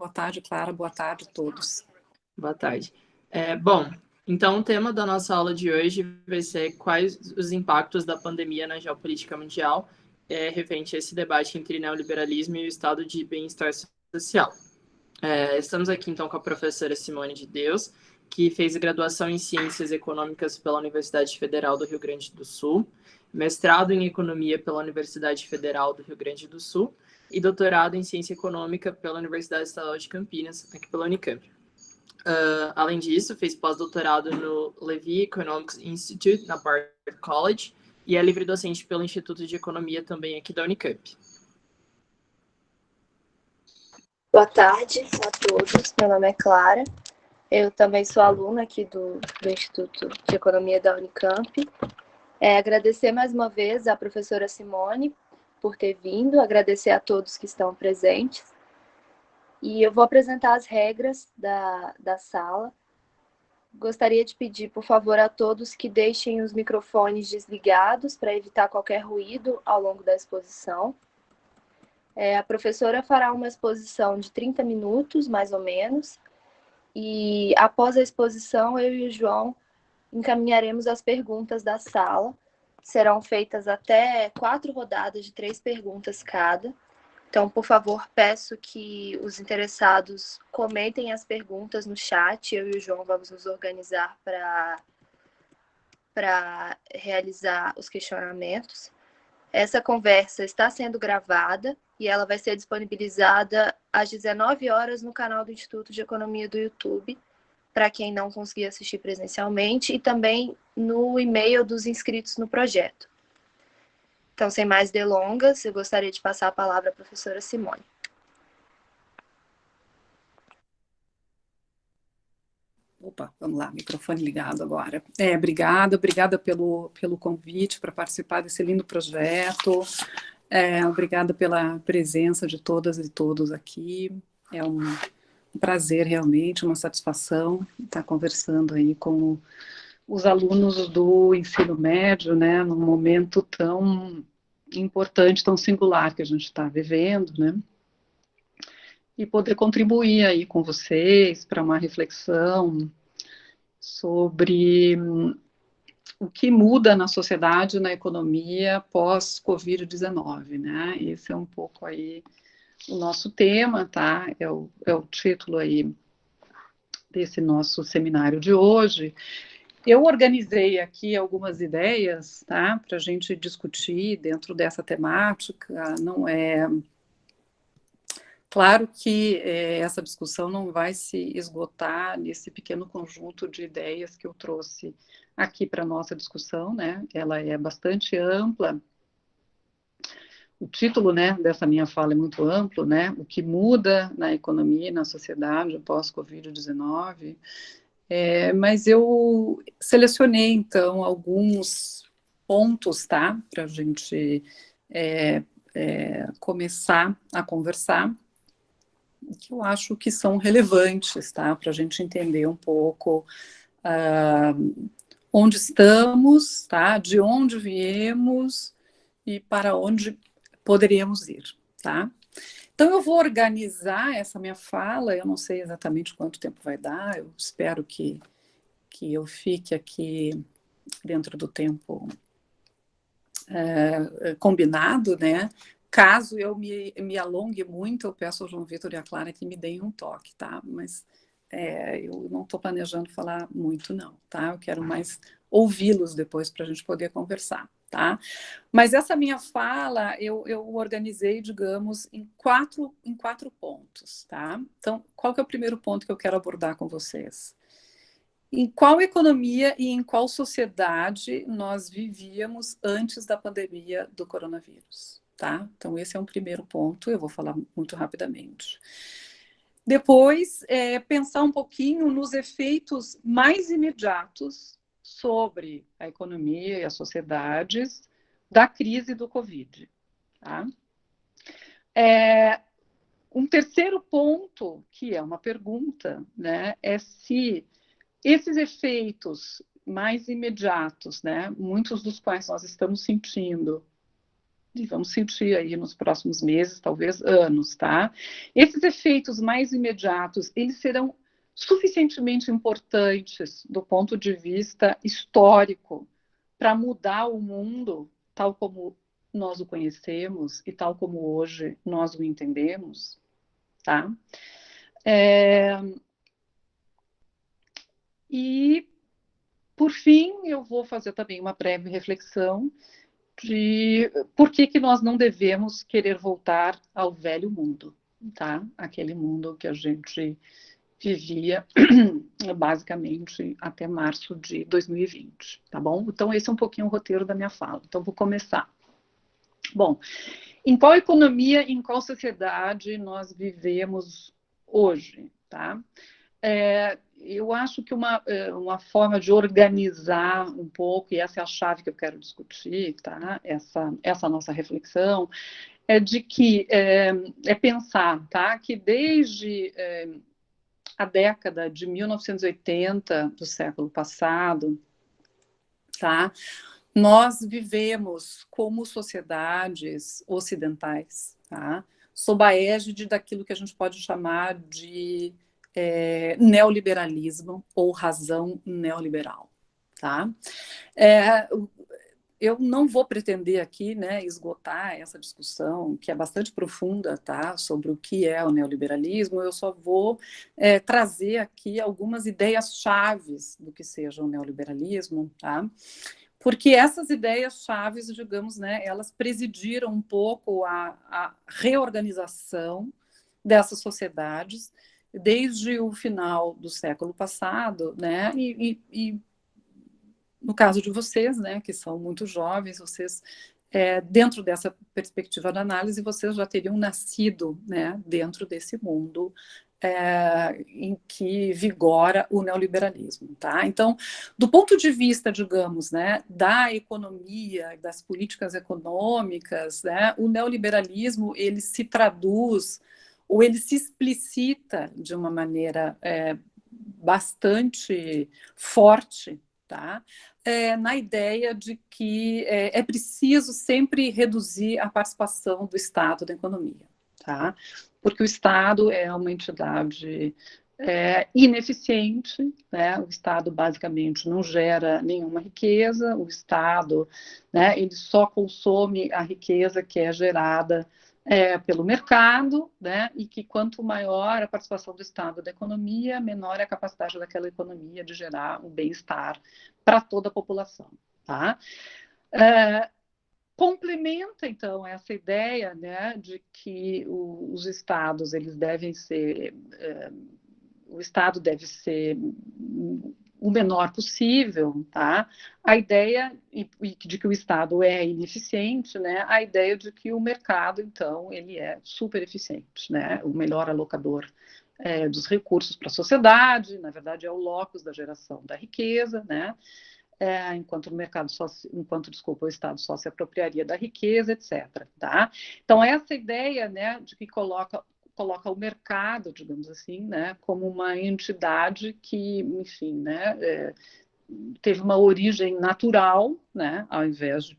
Boa tarde, Clara. Boa tarde a todos. Boa tarde. Bom, então o tema da nossa aula de hoje vai ser quais os impactos da pandemia na geopolítica mundial, referente a esse debate entre neoliberalismo e o estado de bem-estar social. Estamos aqui, então, com a professora Simone de Deus, que fez graduação em Ciências Econômicas pela Universidade Federal do Rio Grande do Sul, mestrado em Economia pela Universidade Federal do Rio Grande do Sul e doutorado em Ciência Econômica pela Universidade Estadual de Campinas, aqui pela Unicamp. Além disso, fez pós-doutorado no Levy Economics Institute, na Bard College, e é livre-docente pelo Instituto de Economia, também aqui da Unicamp. Boa tarde a todos, meu nome é Clara, eu também sou aluna aqui do Instituto de Economia da Unicamp. Agradecer mais uma vez à professora Simone por ter vindo, agradecer a todos que estão presentes. E eu vou apresentar as regras da sala. Gostaria de pedir, por favor, a todos que deixem os microfones desligados para evitar qualquer ruído ao longo da exposição. A professora fará uma exposição de 30 minutos, mais ou menos, e após a exposição, eu e o João encaminharemos as perguntas da sala. Serão feitas até 4 rodadas de 3 perguntas cada. Então, por favor, peço que os interessados comentem as perguntas no chat. Eu e o João vamos nos organizar para realizar os questionamentos. Essa conversa está sendo gravada e ela vai ser disponibilizada às 19 horas no canal do Instituto de Economia do YouTube, para quem não conseguir assistir presencialmente, e também no e-mail dos inscritos no projeto. Então, sem mais delongas, eu gostaria de passar a palavra à professora Simone. Opa, vamos lá, microfone ligado agora. Obrigada pelo convite para participar desse lindo projeto. Obrigada pela presença de todas e todos aqui. É um prazer, realmente, uma satisfação estar conversando aí com os alunos do ensino médio, né, num momento tão importante, tão singular que a gente está vivendo, né, e poder contribuir aí com vocês para uma reflexão sobre o que muda na sociedade, na economia pós-Covid-19, né? Esse é um pouco aí o nosso tema, tá? É o título aí desse nosso seminário de hoje. Eu organizei aqui algumas ideias, tá? Para a gente discutir dentro dessa temática. Não é... Claro que essa discussão não vai se esgotar nesse pequeno conjunto de ideias que eu trouxe aqui para a nossa discussão, né? Ela é bastante ampla. O título, né, dessa minha fala é muito amplo, né? O que muda na economia e na sociedade pós-Covid-19. Mas eu selecionei, então, alguns pontos, tá? Para a gente começar a conversar, que eu acho que são relevantes, tá? Para a gente entender um pouco onde estamos, tá? De onde viemos e para onde poderíamos ir, tá? Então, eu vou organizar essa minha fala, eu não sei exatamente quanto tempo vai dar, eu espero que eu fique aqui dentro do tempo combinado, né? Caso eu me alongue muito, eu peço ao João Vitor e à Clara que me deem um toque, tá? Mas eu não estou planejando falar muito, não, tá? Eu quero mais ouvi-los depois para a gente poder conversar, tá? Mas essa minha fala, eu organizei, digamos, em quatro pontos, tá? Então, qual que é o primeiro ponto que eu quero abordar com vocês? Em qual economia e em qual sociedade nós vivíamos antes da pandemia do coronavírus, tá? Então, esse é um primeiro ponto, eu vou falar muito rapidamente. Depois, pensar um pouquinho nos efeitos mais imediatos sobre a economia e as sociedades da crise do Covid, tá? Um terceiro ponto, que é uma pergunta, né, é se esses efeitos mais imediatos, né, muitos dos quais nós estamos sentindo, e vamos sentir aí nos próximos meses, talvez anos, tá? Esses efeitos mais imediatos, eles serão suficientemente importantes do ponto de vista histórico para mudar o mundo tal como nós o conhecemos e tal como hoje nós o entendemos, tá? E, por fim, eu vou fazer também uma breve reflexão de por que nós não devemos querer voltar ao velho mundo, tá? Aquele mundo que a gente vivia basicamente até março de 2020, tá bom? Então, esse é um pouquinho o roteiro da minha fala. Então, vou começar. Bom, em qual economia, em qual sociedade nós vivemos hoje, tá? Eu acho que uma forma de organizar um pouco, e essa é a chave que eu quero discutir, tá? Essa nossa reflexão, é de que pensar, tá? Que desde a década de 1980 do século passado, tá? Nós vivemos como sociedades ocidentais, tá? Sob a égide daquilo que a gente pode chamar de neoliberalismo ou razão neoliberal, tá? Eu não vou pretender aqui, né, esgotar essa discussão, que é bastante profunda, tá, sobre o que é o neoliberalismo. Eu só vou trazer aqui algumas ideias chaves do que seja o neoliberalismo, tá? Porque essas ideias chaves, digamos, né, elas presidiram um pouco a reorganização dessas sociedades desde o final do século passado, né, e no caso de vocês, né, que são muito jovens, vocês, dentro dessa perspectiva da análise, vocês já teriam nascido, né, dentro desse mundo em que vigora o neoliberalismo, tá? Então, do ponto de vista, digamos, né, da economia, das políticas econômicas, né, o neoliberalismo, ele se traduz ou ele se explicita de uma maneira bastante forte, tá? Na ideia de que é preciso sempre reduzir a participação do Estado na economia, tá? Porque o Estado é uma entidade ineficiente, né? O Estado basicamente não gera nenhuma riqueza, o Estado, né, ele só consome a riqueza que é gerada pelo mercado, né, e que quanto maior a participação do Estado da economia, menor é a capacidade daquela economia de gerar um bem-estar para toda a população, tá? Complementa, então, essa ideia, né, de que os Estados, eles devem ser, o Estado deve ser o menor possível, tá? A ideia de que o Estado é ineficiente, né? A ideia de que o mercado, então, ele é super eficiente, né? O melhor alocador dos recursos para a sociedade, na verdade, é o locus da geração da riqueza, né? Enquanto o Estado só se apropriaria da riqueza, etc. Tá? Então, essa ideia, né, de que coloca o mercado, digamos assim, né, como uma entidade que, enfim, né, teve uma origem natural, né, ao invés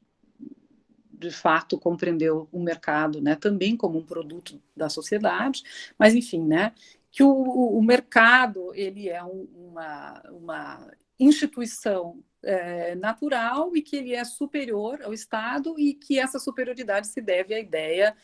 de fato compreendeu o mercado, né, também como um produto da sociedade, mas enfim, né, que o mercado ele é uma instituição natural e que ele é superior ao Estado e que essa superioridade se deve à ideia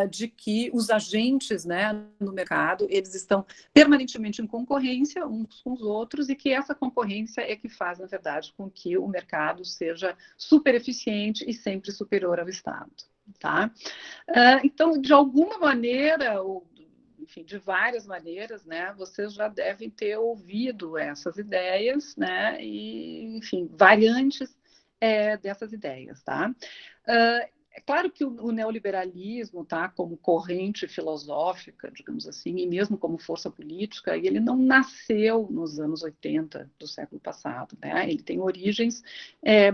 de que os agentes, né, no mercado, eles estão permanentemente em concorrência uns com os outros e que essa concorrência é que faz, na verdade, com que o mercado seja super eficiente e sempre superior ao Estado. Tá? Então, de alguma maneira, ou enfim, de várias maneiras, né, vocês já devem ter ouvido essas ideias, né, e, enfim, variantes dessas ideias, tá? É claro que o neoliberalismo, tá, como corrente filosófica, digamos assim, e mesmo como força política, ele não nasceu nos anos 80 do século passado, né? Ele tem origens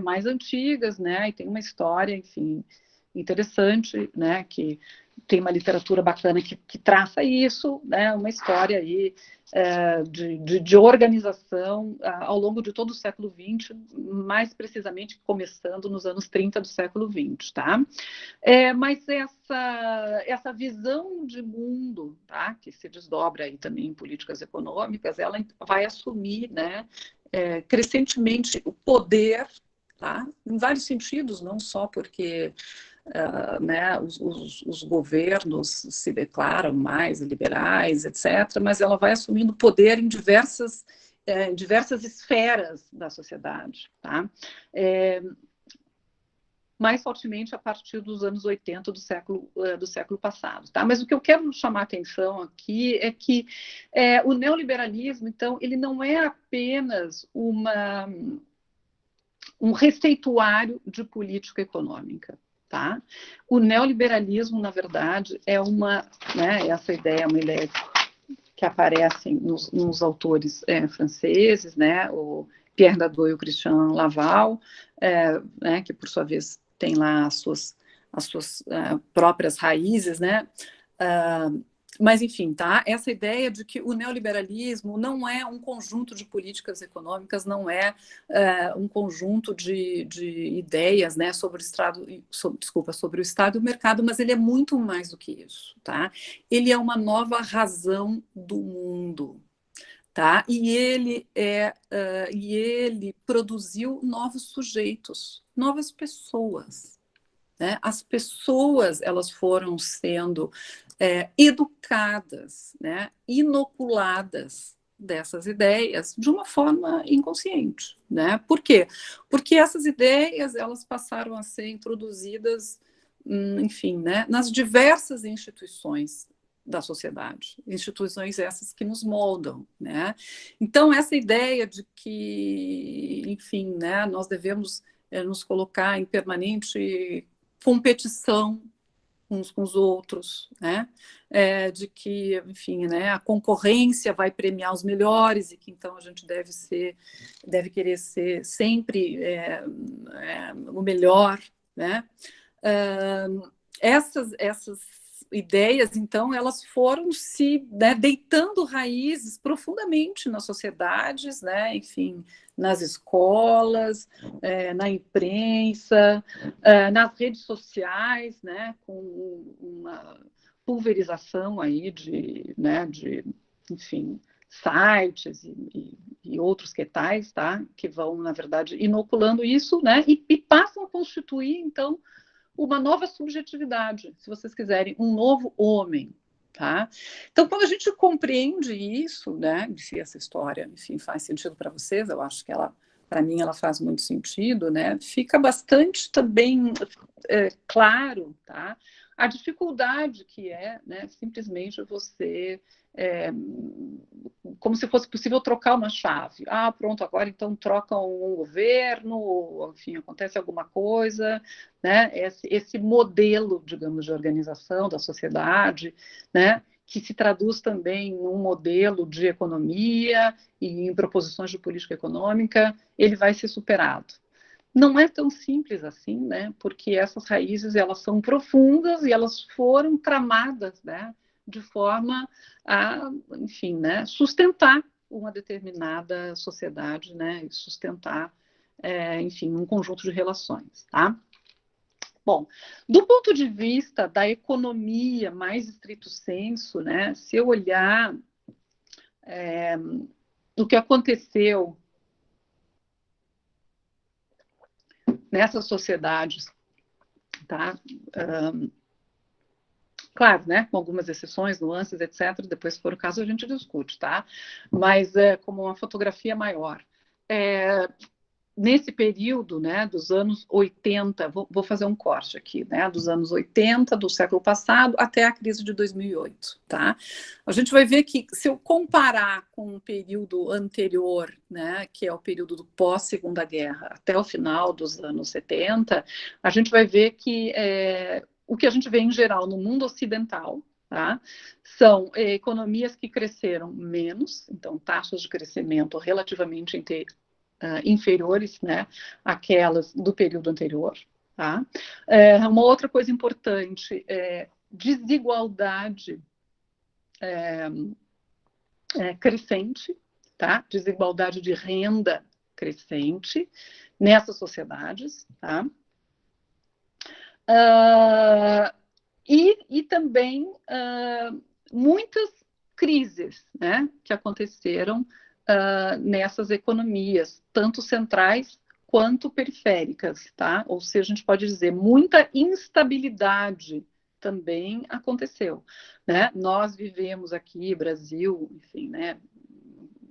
mais antigas, né? E tem uma história, enfim, interessante, né? Que tem uma literatura bacana que traça isso, né, uma história aí de organização ao longo de todo o século XX, mais precisamente começando nos anos 30 do século XX, tá? Mas essa visão de mundo, tá, que se desdobra aí também em políticas econômicas, ela vai assumir, né, crescentemente o poder, tá, em vários sentidos, não só porque né, os governos se declaram mais liberais, etc., mas ela vai assumindo poder em diversas esferas da sociedade, tá? Mais fortemente a partir dos anos 80 do século passado, tá? Mas o que eu quero chamar a atenção aqui é que o neoliberalismo, então, ele não é apenas um receituário de política econômica. Tá? O neoliberalismo, na verdade, né, essa ideia é uma ideia que aparece nos autores franceses, né, o Pierre Dadout e o Christian Laval, né, que, por sua vez, tem lá as suas próprias raízes, né? Mas, enfim, tá? Essa ideia de que o neoliberalismo não é um conjunto de políticas econômicas, não é um conjunto de ideias, né, sobre o Estado e o mercado, mas ele é muito mais do que isso, tá? Ele é uma nova razão do mundo, tá? E ele produziu novos sujeitos, novas pessoas, né? As pessoas, elas foram sendo educadas, né, inoculadas dessas ideias de uma forma inconsciente, né? Por quê? Porque essas ideias, elas passaram a ser introduzidas, enfim, né, nas diversas instituições da sociedade, instituições essas que nos moldam, né? Então, essa ideia de que, enfim, né, nós devemos nos colocar em permanente competição uns com os outros, né? De que, enfim, né, a concorrência vai premiar os melhores e que então a gente deve querer ser sempre o melhor, né? Essas ideias, então, elas foram se, né, deitando raízes profundamente nas sociedades, né, enfim, nas escolas, na imprensa, nas redes sociais, né, com uma pulverização aí né, enfim, sites e outros que tais, tá, que vão, na verdade, inoculando isso, né, e passam a constituir, então, uma nova subjetividade, se vocês quiserem, um novo homem, tá? Então, quando a gente compreende isso, né, se essa história, enfim, faz sentido para vocês, eu acho que para mim, ela faz muito sentido, né? Fica bastante também claro, tá? A dificuldade que né, simplesmente você como se fosse possível trocar uma chave. Ah, pronto, agora então trocam um governo, enfim, acontece alguma coisa, né? Esse modelo, digamos, de organização da sociedade, né? Que se traduz também num modelo de economia e em proposições de política econômica, ele vai ser superado. Não é tão simples assim, né? Porque essas raízes, elas são profundas e elas foram tramadas, né, de forma a, enfim, né, sustentar uma determinada sociedade, né, e sustentar, enfim, um conjunto de relações, tá? Bom, do ponto de vista da economia mais estrito sensu, né, se eu olhar o que aconteceu nessas sociedades, tá? Claro, né, com algumas exceções, nuances, etc. Depois, se for o caso, a gente discute, tá? Mas como uma fotografia maior. Nesse período, né, dos anos 80, vou fazer um corte aqui, né, dos anos 80 do século passado até a crise de 2008, tá? A gente vai ver que, se eu comparar com o período anterior, né, que é o período do pós-Segunda Guerra, até o final dos anos 70, a gente vai ver que o que a gente vê em geral no mundo ocidental, tá, são economias que cresceram menos, então taxas de crescimento relativamente inferiores, né, àquelas do período anterior. Tá? Uma outra coisa importante, desigualdade crescente, tá? Desigualdade de renda crescente nessas sociedades, tá? E também muitas crises, né, que aconteceram nessas economias, tanto centrais quanto periféricas, tá? Ou seja, a gente pode dizer, muita instabilidade também aconteceu, né? Nós vivemos aqui, Brasil, enfim, né,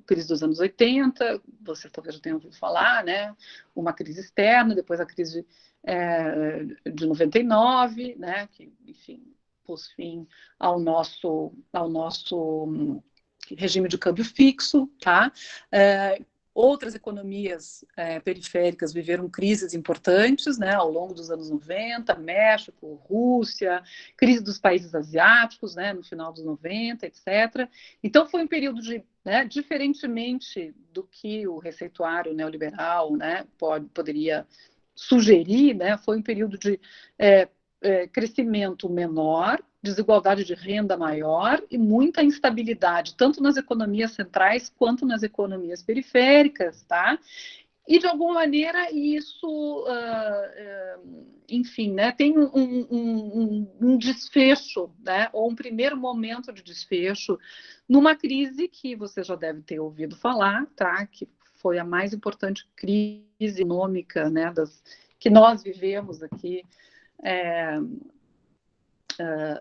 crise dos anos 80, você talvez já tenha ouvido falar, né? Uma crise externa, depois a crise de 99, né? Que, enfim, pôs fim ao nosso regime de câmbio fixo, tá? Outras economias periféricas viveram crises importantes, né, ao longo dos anos 90, México, Rússia, crise dos países asiáticos, né, no final dos 90, etc. Então, foi um período de, né, diferentemente do que o receituário neoliberal, né, poderia sugerir, né, foi um período de crescimento menor, desigualdade de renda maior e muita instabilidade, tanto nas economias centrais quanto nas economias periféricas, tá? E, de alguma maneira, isso, enfim, né, tem um desfecho, né, ou um primeiro momento de desfecho numa crise que você já deve ter ouvido falar, tá? Que foi a mais importante crise econômica, né, que nós vivemos aqui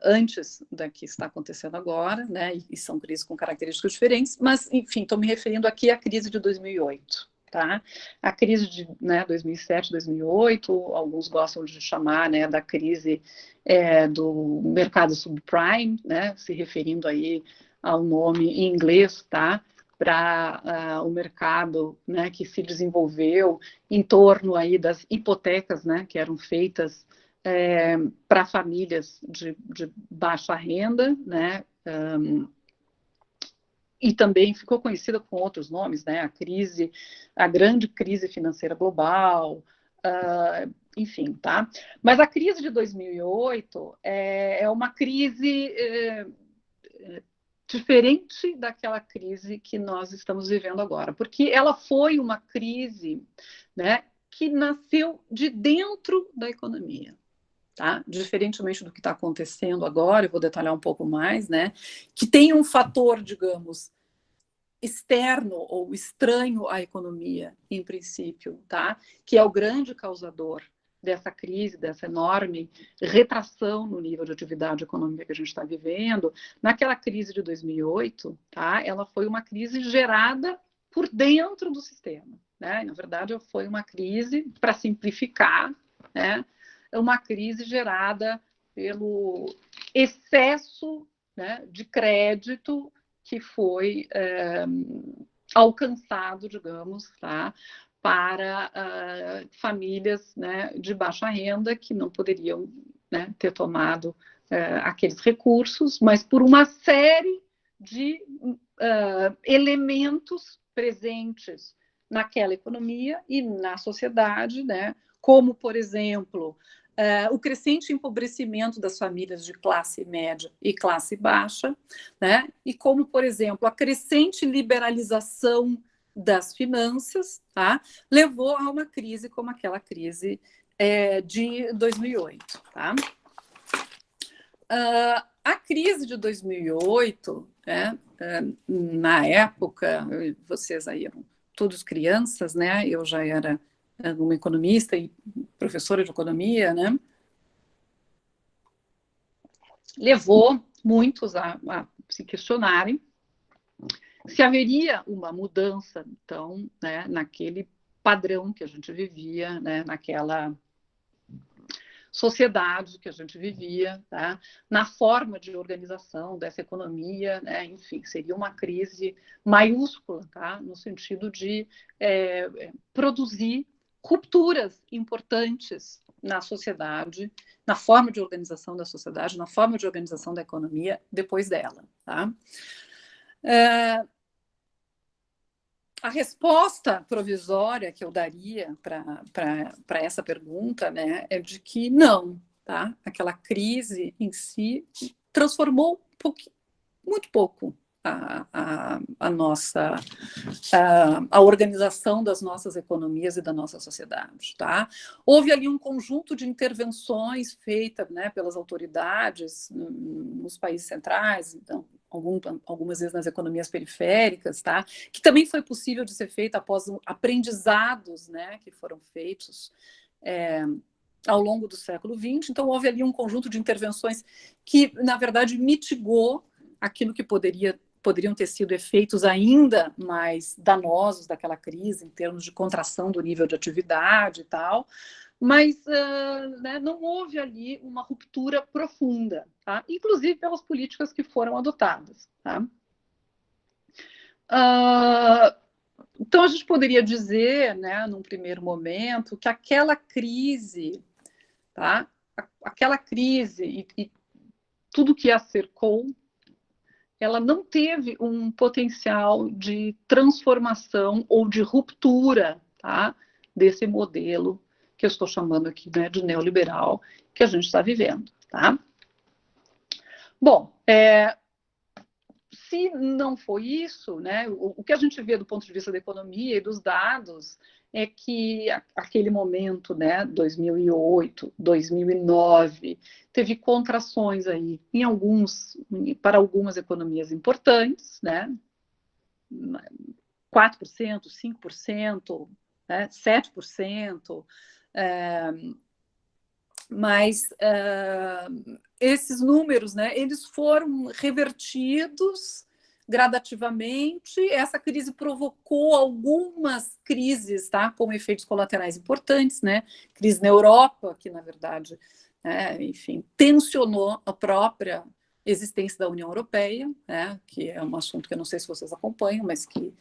antes da que está acontecendo agora, né, e são crises com características diferentes, mas, enfim, estou me referindo aqui à crise de 2008, tá? A crise de 2007, 2008, alguns gostam de chamar, né, da crise do mercado subprime, né, se referindo aí ao nome em inglês, tá? Para o mercado, né, que se desenvolveu em torno aí das hipotecas, né, que eram feitas para famílias de baixa renda, né? E também ficou conhecida com outros nomes, né? A grande crise financeira global, enfim, tá? Mas a crise de 2008 é uma crise diferente daquela crise que nós estamos vivendo agora, porque ela foi uma crise, né, que nasceu de dentro da economia. Tá? Diferentemente do que está acontecendo agora, eu vou detalhar um pouco mais, né? Que tem um fator, digamos, externo ou estranho à economia, em princípio, tá? Que é o grande causador dessa crise, dessa enorme retração no nível de atividade econômica que a gente está vivendo. Naquela crise de 2008, tá? Ela foi uma crise gerada por dentro do sistema, né? Na verdade, foi uma crise, para simplificar, né? Uma crise gerada pelo excesso, né, de crédito que foi alcançado, digamos, tá, para famílias, né, de baixa renda que não poderiam, né, ter tomado aqueles recursos, mas por uma série de elementos presentes naquela economia e na sociedade, né, como, por exemplo, o crescente empobrecimento das famílias de classe média e classe baixa, né? E como, por exemplo, a crescente liberalização das finanças, tá? Levou a uma crise como aquela crise de 2008. Tá? A crise de 2008, né? Na época, vocês aí eram todos crianças, né? Eu já era uma economista e professora de economia, né? Levou muitos a se questionarem se haveria uma mudança, então, né, naquele padrão que a gente vivia, né, naquela sociedade que a gente vivia, tá? Na forma de organização dessa economia, né? Enfim, seria uma crise maiúscula, tá? No sentido de produzir rupturas importantes na sociedade, na forma de organização da sociedade, na forma de organização da economia depois dela. Tá? A resposta provisória que eu daria para essa pergunta, né, é de que não, tá? Aquela crise em si transformou muito pouco a nossa a organização das nossas economias e da nossa sociedade, tá? Houve ali um conjunto de intervenções feitas, né, pelas autoridades nos países centrais, então algumas vezes nas economias periféricas, tá? Que também foi possível de ser feita após aprendizados, né, que foram feitos ao longo do século XX. Então houve ali um conjunto de intervenções que, na verdade, mitigou aquilo que poderiam ter sido efeitos ainda mais danosos daquela crise, em termos de contração do nível de atividade e tal, mas né, não houve ali uma ruptura profunda, tá? Inclusive pelas políticas que foram adotadas. Tá? Então, a gente poderia dizer, né, num primeiro momento, que aquela crise, tá? Aquela crise e tudo que a cercou, ela não teve um potencial de transformação ou de ruptura, tá, desse modelo que eu estou chamando aqui, né, de neoliberal que a gente está vivendo. Tá? Bom, se não foi isso, né, o que a gente vê do ponto de vista da economia e dos dados é que aquele momento, né, 2008, 2009, teve contrações aí para algumas economias importantes, né, 4%, 5%, né, 7%, mas esses números, né, eles foram revertidos gradativamente. Essa crise provocou algumas crises, tá, com efeitos colaterais importantes, né? Crise na Europa, que na verdade, enfim, tensionou a própria existência da União Europeia, né, que é um assunto que eu não sei se vocês acompanham, mas que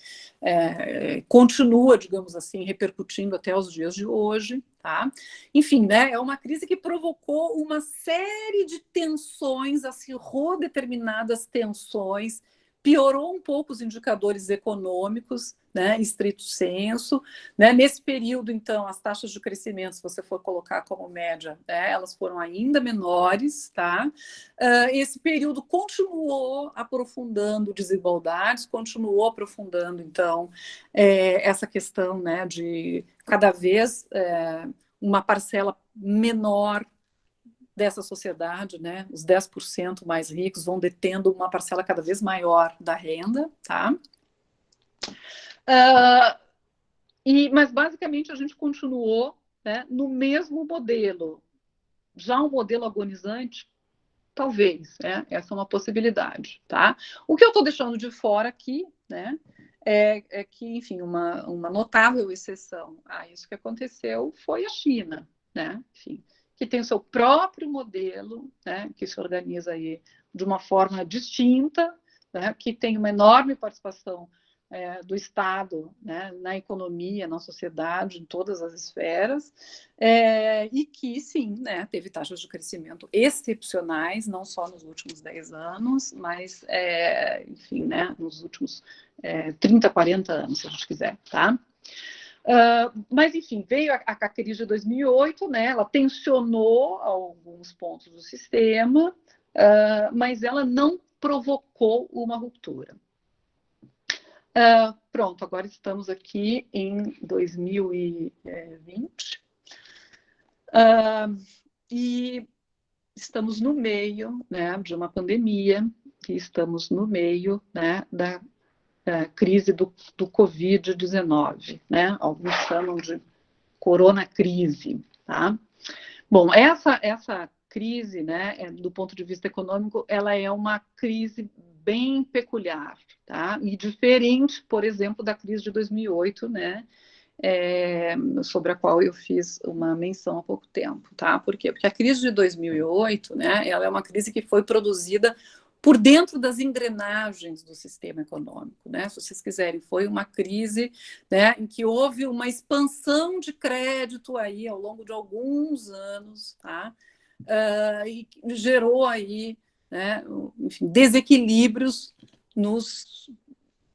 continua, digamos assim, repercutindo até os dias de hoje. Tá? Enfim, né, é uma crise que provocou uma série de tensões, acirrou determinadas tensões, piorou um pouco os indicadores econômicos, né, em estrito senso. Né? Nesse período, então, as taxas de crescimento, se você for colocar como média, né, elas foram ainda menores. Tá? Esse período continuou aprofundando desigualdades, continuou aprofundando, então, essa questão, né, de cada vez uma parcela menor dessa sociedade, né, os 10% mais ricos vão detendo uma parcela cada vez maior da renda, tá? Mas basicamente a gente continuou, né, no mesmo modelo, já um modelo agonizante, talvez, né? Essa é uma possibilidade, tá? O que eu estou deixando de fora aqui, né, é que, enfim, uma notável exceção a isso que aconteceu foi a China, né? Enfim, que tem o seu próprio modelo, né, que se organiza aí de uma forma distinta, né, que tem uma enorme participação do Estado, né, na economia, na sociedade, em todas as esferas, e que, sim, né, teve taxas de crescimento excepcionais, não só nos últimos 10 anos, mas, enfim, né, nos últimos 30, 40 anos, se a gente quiser. Tá? Mas, enfim, veio a crise de 2008, né, ela tensionou alguns pontos do sistema, mas ela não provocou uma ruptura. Pronto, agora estamos aqui em 2020 e estamos no meio, né, de uma pandemia, e estamos no meio, né, da crise do Covid-19, né? Alguns chamam de coronacrise. Tá? Bom, essa crise, né, do ponto de vista econômico, ela é uma crise bem peculiar, tá? E diferente, por exemplo, da crise de 2008, né, sobre a qual eu fiz uma menção há pouco tempo. Tá? Por quê? Porque a crise de 2008, né, ela é uma crise que foi produzida por dentro das engrenagens do sistema econômico, né? Se vocês quiserem, foi uma crise, né, em que houve uma expansão de crédito aí ao longo de alguns anos, tá? E gerou aí, né, enfim, desequilíbrios nos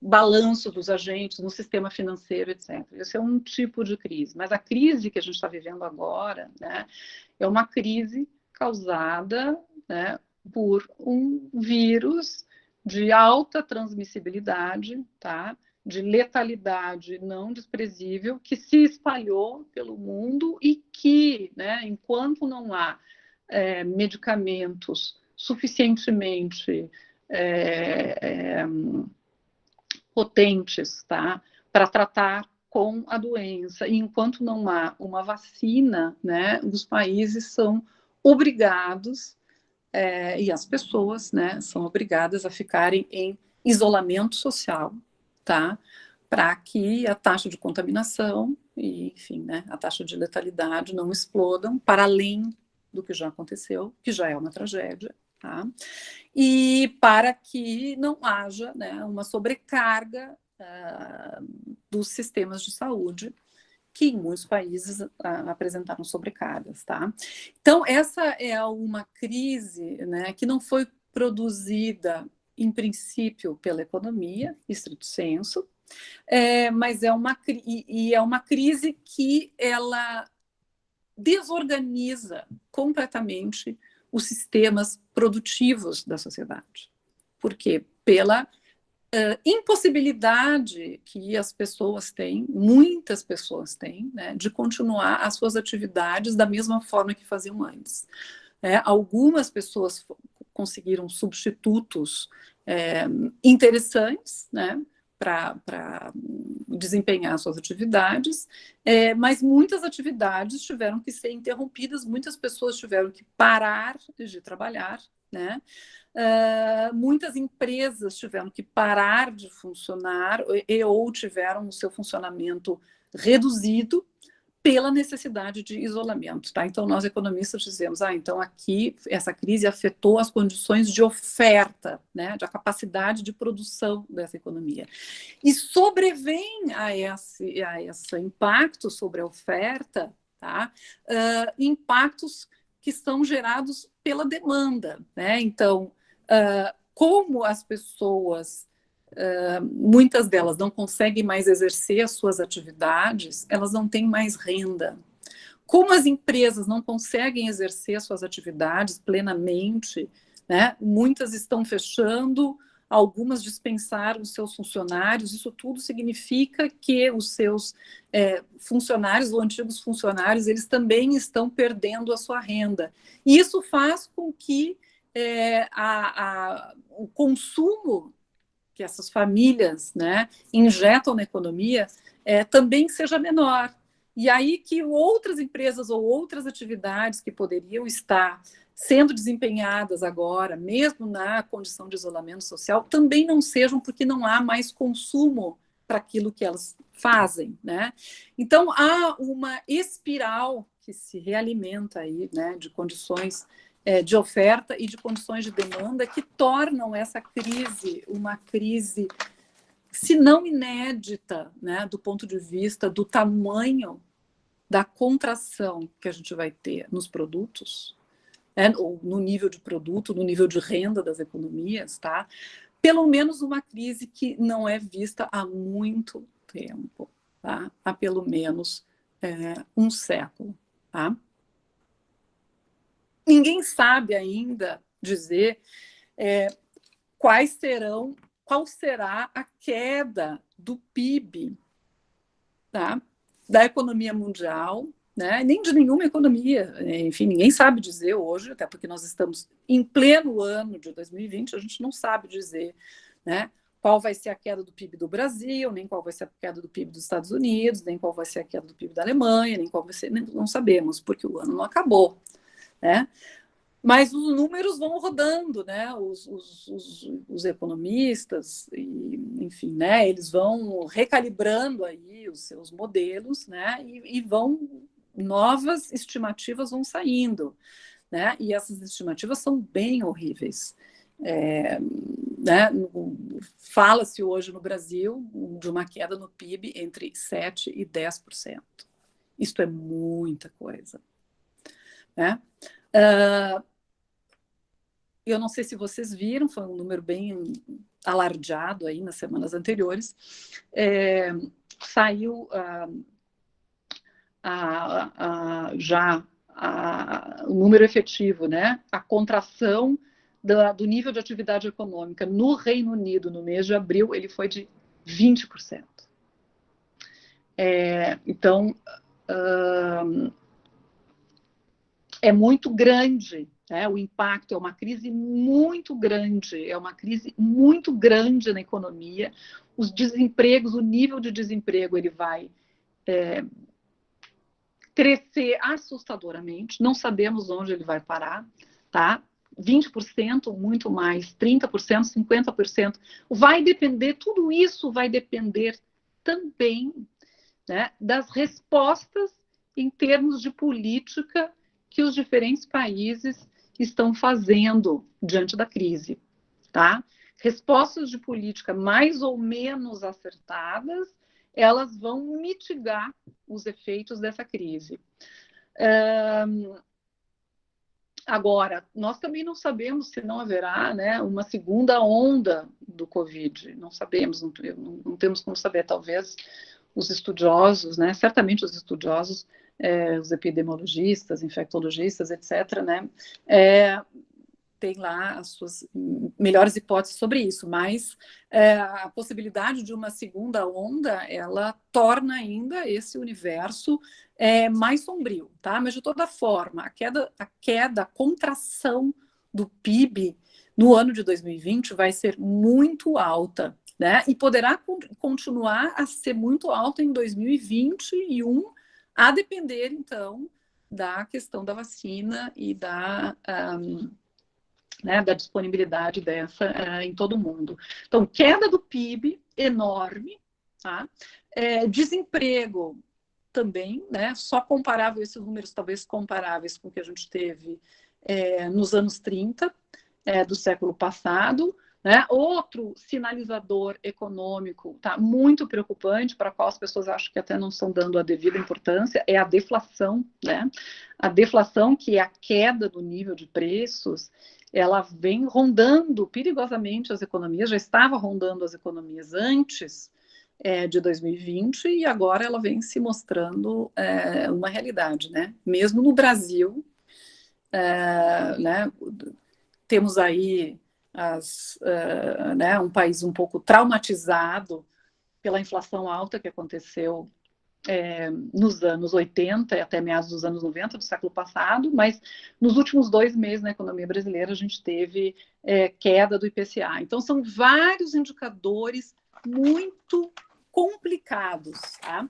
balanço dos agentes, no sistema financeiro, etc. Esse é um tipo de crise. Mas a crise que a gente está vivendo agora, né, é uma crise causada, né, por um vírus de alta transmissibilidade, tá? De letalidade não desprezível, que se espalhou pelo mundo e que, né, enquanto não há medicamentos suficientemente potentes, tá, para tratar com a doença, e enquanto não há uma vacina, né, os países são obrigados, e as pessoas, né, são obrigadas a ficarem em isolamento social, tá, para que a taxa de contaminação e, enfim, né, a taxa de letalidade não explodam para além do que já aconteceu, que já é uma tragédia, tá? E para que não haja, né, uma sobrecarga dos sistemas de saúde, que em muitos países apresentaram sobrecargas, tá? Então, essa é uma crise, né, que não foi produzida, em princípio, pela economia, estrito sensu, mas é uma crise que ela desorganiza completamente os sistemas produtivos da sociedade. Por quê? Pela impossibilidade que as pessoas têm, muitas pessoas têm, né, de continuar as suas atividades da mesma forma que faziam antes. Algumas pessoas conseguiram substitutos interessantes, né, para desempenhar suas atividades, mas muitas atividades tiveram que ser interrompidas, muitas pessoas tiveram que parar de trabalhar, né? Muitas empresas tiveram que parar de funcionar ou tiveram o seu funcionamento reduzido pela necessidade de isolamento, tá? Então, nós economistas dizemos, então aqui essa crise afetou as condições de oferta, né, da capacidade de produção dessa economia. E sobrevém a esse impacto sobre a oferta, tá? Impactos que são gerados pela demanda, né? Então, como as pessoas, muitas delas não conseguem mais exercer as suas atividades, elas não têm mais renda. Como as empresas não conseguem exercer suas atividades plenamente, né, muitas estão fechando, algumas dispensaram os seus funcionários, isso tudo significa que os seus funcionários ou antigos funcionários, eles também estão perdendo a sua renda. E isso faz com que o consumo que essas famílias, né, injetam na economia também seja menor. E aí que outras empresas ou outras atividades que poderiam estar sendo desempenhadas agora, mesmo na condição de isolamento social, também não sejam, porque não há mais consumo para aquilo que elas fazem, né? Então, há uma espiral que se realimenta aí, né, de condições de oferta e de condições de demanda que tornam essa crise uma crise, se não inédita, né, do ponto de vista do tamanho da contração que a gente vai ter nos produtos, ou no nível de produto, no nível de renda das economias, tá? Pelo menos uma crise que não é vista há muito tempo, tá? Há pelo menos um século, tá? Ninguém sabe ainda dizer qual será a queda do PIB, tá, da economia mundial, né, nem de nenhuma economia, enfim, ninguém sabe dizer hoje, até porque nós estamos em pleno ano de 2020, a gente não sabe dizer, né, qual vai ser a queda do PIB do Brasil, nem qual vai ser a queda do PIB dos Estados Unidos, nem qual vai ser a queda do PIB da Alemanha, nem qual vai ser, não sabemos, porque o ano não acabou, né? Mas os números vão rodando, né? Os economistas, enfim, né? Eles vão recalibrando aí os seus modelos, né? E novas estimativas vão saindo, né? E essas estimativas são bem horríveis. Né? Fala-se hoje no Brasil de uma queda no PIB entre 7% e 10%. Isso é muita coisa, né? Eu não sei se vocês viram, foi um número bem alardeado aí nas semanas anteriores. Saiu já o número efetivo, né? A contração do nível de atividade econômica no Reino Unido no mês de abril, ele foi de 20%. Então, é muito grande, né? O impacto é uma crise muito grande, na economia. Os desempregos, o nível de desemprego, ele vai crescer assustadoramente, não sabemos onde ele vai parar, tá? 20%, muito mais, 30%, 50%, vai depender, tudo isso vai depender também, né, das respostas em termos de política que os diferentes países estão fazendo diante da crise, tá? Respostas de política mais ou menos acertadas, elas vão mitigar os efeitos dessa crise. Agora, nós também não sabemos se não haverá, né, uma segunda onda do Covid. Não sabemos, não temos como saber. Talvez os estudiosos, né, certamente os estudiosos, os epidemiologistas, infectologistas, etc., né, tem lá as suas melhores hipóteses sobre isso, mas a possibilidade de uma segunda onda, ela torna ainda esse universo mais sombrio, tá? Mas de toda forma, a contração do PIB no ano de 2020 vai ser muito alta, né? E poderá continuar a ser muito alta em 2021, a depender, então, da questão da vacina e da disponibilidade dessa em todo o mundo. Então, queda do PIB enorme, tá? Desemprego também, né? Só comparável, esses números talvez comparáveis com o que a gente teve nos anos 30 do século passado, né? Outro sinalizador econômico, tá, muito preocupante, para o qual as pessoas acham que até não estão dando a devida importância, é a deflação, né? A deflação, que é a queda do nível de preços, ela vem rondando perigosamente as economias, já estava rondando as economias antes de 2020 e agora ela vem se mostrando uma realidade, né? Mesmo no Brasil, né, temos aí um país um pouco traumatizado pela inflação alta que aconteceu nos anos 80 e até meados dos anos 90 do século passado, mas nos últimos 2 meses na economia brasileira a gente teve queda do IPCA. Então são vários indicadores muito complicados, tá?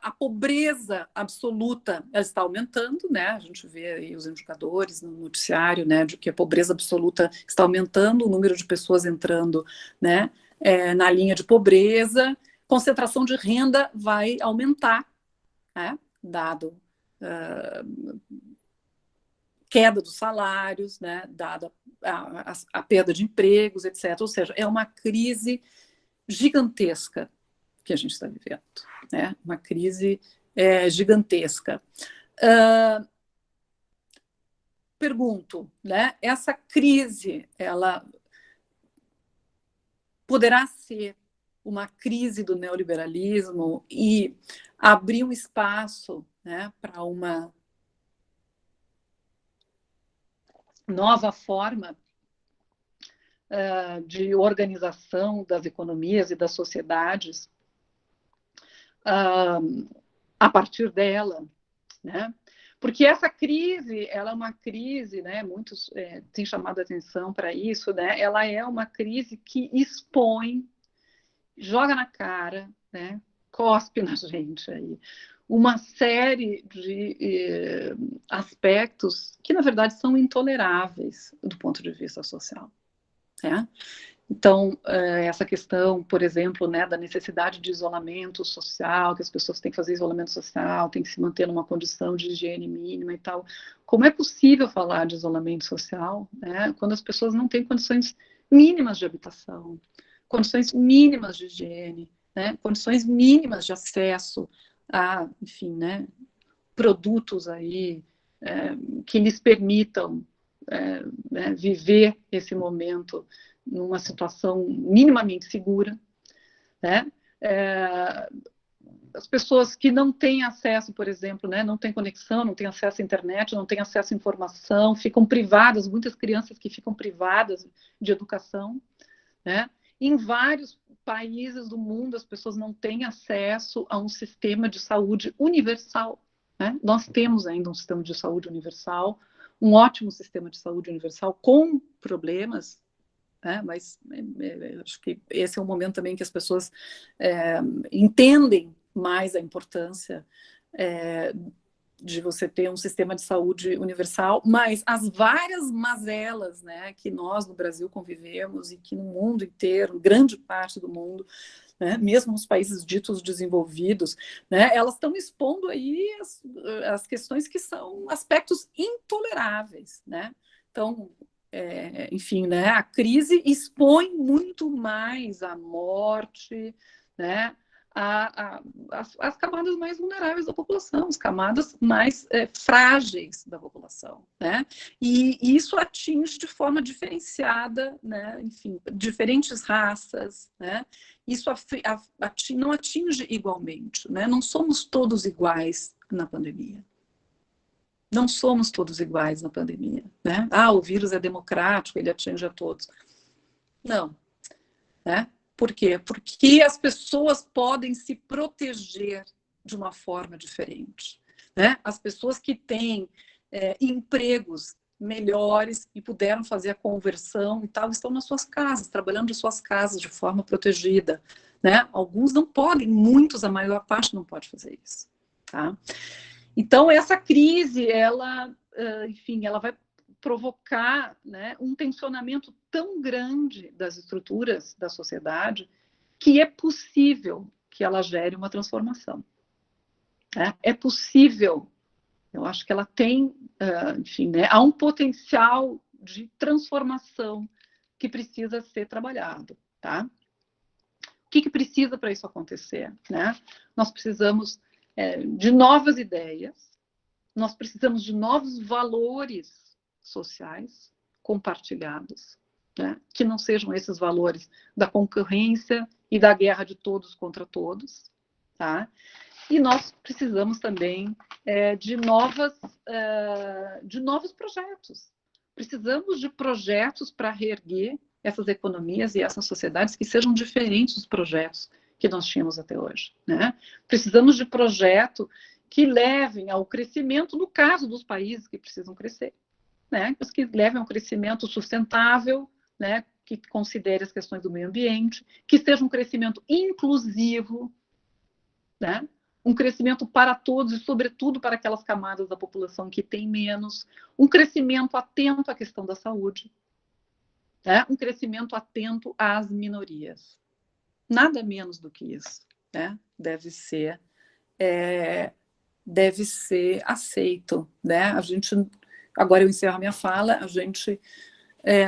A pobreza absoluta ela está aumentando, né? A gente vê aí os indicadores no noticiário, né, de que a pobreza absoluta está aumentando, o número de pessoas entrando, né, na linha de pobreza. Concentração de renda vai aumentar, né, dado queda dos salários, né, dado a perda de empregos, etc. Ou seja, é uma crise gigantesca que a gente está vivendo, né? Uma crise gigantesca. Pergunto, né? Essa crise, ela poderá ser uma crise do neoliberalismo e abrir um espaço, né, para uma nova forma de organização das economias e das sociedades a partir dela, né? Porque essa crise, ela é uma crise, né? Muitos têm chamado a atenção para isso, né? Ela é uma crise que expõe, joga na cara, né? Cospe na gente aí uma série de aspectos que, na verdade, são intoleráveis do ponto de vista social, né? Então, essa questão, por exemplo, né, da necessidade de isolamento social, que as pessoas têm que fazer isolamento social, têm que se manter numa condição de higiene mínima e tal. Como é possível falar de isolamento social, né, quando as pessoas não têm condições mínimas de habitação, condições mínimas de higiene, né, condições mínimas de acesso a, enfim, né, produtos aí que lhes permitam né, viver esse momento numa situação minimamente segura, né? as pessoas que não têm acesso, por exemplo, né, não têm conexão, não têm acesso à internet, não têm acesso à informação, ficam privadas, muitas crianças que ficam privadas de educação, né? Em vários países do mundo, as pessoas não têm acesso a um sistema de saúde universal, né? Nós temos ainda um sistema de saúde universal, um ótimo sistema de saúde universal, com problemas, né? Mas acho que esse é um momento também que as pessoas entendem mais a importância de você ter um sistema de saúde universal, mas as várias mazelas, né, que nós no Brasil convivemos e que no mundo inteiro, grande parte do mundo, né, mesmo nos países ditos desenvolvidos, né, elas estão expondo aí as questões que são aspectos intoleráveis, né? Então, enfim, né, a crise expõe muito mais a morte, né, as camadas mais vulneráveis da população, as camadas mais frágeis da população, né? E isso atinge de forma diferenciada, né? Enfim, diferentes raças, né? Isso não atinge igualmente, né? Não somos todos iguais na pandemia. Não somos todos iguais na pandemia, né? O vírus é democrático, ele atinge a todos. Não, né? Por quê? Porque as pessoas podem se proteger de uma forma diferente, né? As pessoas que têm empregos melhores e puderam fazer a conversão e tal, estão nas suas casas, trabalhando em suas casas de forma protegida, né? Alguns não podem, muitos, a maior parte não pode fazer isso, tá? Então, essa crise, ela, enfim, ela vai provocar, né, um tensionamento tão grande das estruturas da sociedade que é possível que ela gere uma transformação. Né? É possível, eu acho que ela tem, enfim, né, há um potencial de transformação que precisa ser trabalhado. Tá? O que precisa para isso acontecer? Né? Nós precisamos de novas ideias, nós precisamos de novos valores sociais compartilhados, né? Que não sejam esses valores da concorrência e da guerra de todos contra todos, tá? E nós precisamos também de novos projetos. Precisamos de projetos para reerguer essas economias e essas sociedades que sejam diferentes dos projetos que nós tínhamos até hoje, né? Precisamos de projeto que levem ao crescimento, no caso dos países que precisam crescer, né? Que levem ao crescimento sustentável, né? Que considere as questões do meio ambiente, que seja um crescimento inclusivo, né? Um crescimento para todos e, sobretudo, para aquelas camadas da população que têm menos, um crescimento atento à questão da saúde, né? Um crescimento atento às minorias. Nada menos do que isso, né? Deve ser aceito, né? A gente, agora eu encerro a minha fala, a gente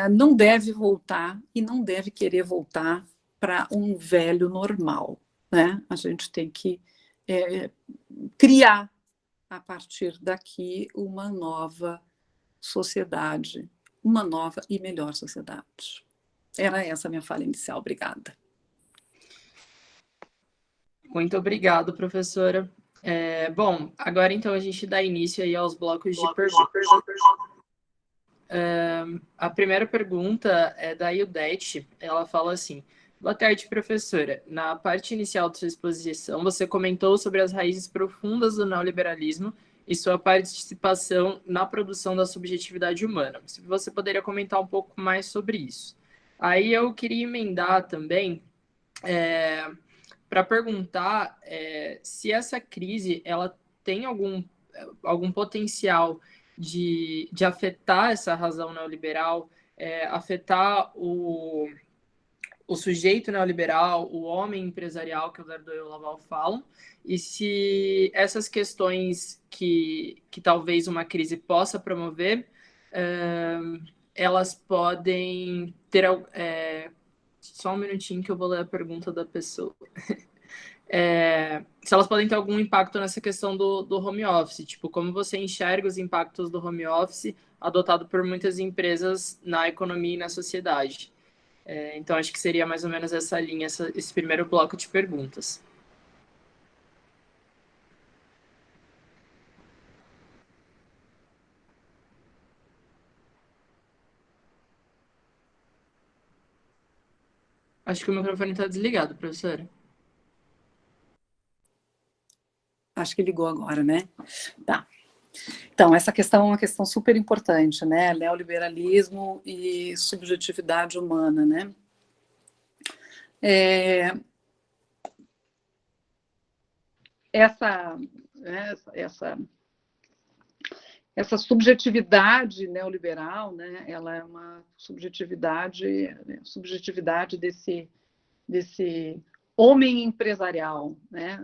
não deve voltar e não deve querer voltar para um velho normal, né? A gente tem que criar, a partir daqui, uma nova sociedade, uma nova e melhor sociedade. Era essa a minha fala inicial. Obrigada. Muito obrigado, professora. Bom, agora então a gente dá início aí aos blocos de perguntas. A primeira pergunta é da Ildete. Ela fala assim: boa tarde, professora. Na parte inicial da sua exposição, você comentou sobre as raízes profundas do neoliberalismo e sua participação na produção da subjetividade humana. Se você poderia comentar um pouco mais sobre isso. Aí eu queria emendar também para perguntar se essa crise ela tem algum potencial de afetar essa razão neoliberal, afetar o sujeito neoliberal, o homem empresarial, que o Lerdo e o Laval falam, e se essas questões que talvez uma crise possa promover, elas podem ter... só um minutinho que eu vou ler a pergunta da pessoa. Se elas podem ter algum impacto nessa questão do home office, tipo, como você enxerga os impactos do home office adotado por muitas empresas na economia e na sociedade. Então, acho que seria mais ou menos essa linha, esse primeiro bloco de perguntas. Acho que o microfone está desligado, professora. Acho que ligou agora, né? Tá. Então, essa questão é uma questão super importante, né? Neoliberalismo e subjetividade humana, né? Essa subjetividade neoliberal, né? Ela é uma subjetividade desse homem empresarial, né?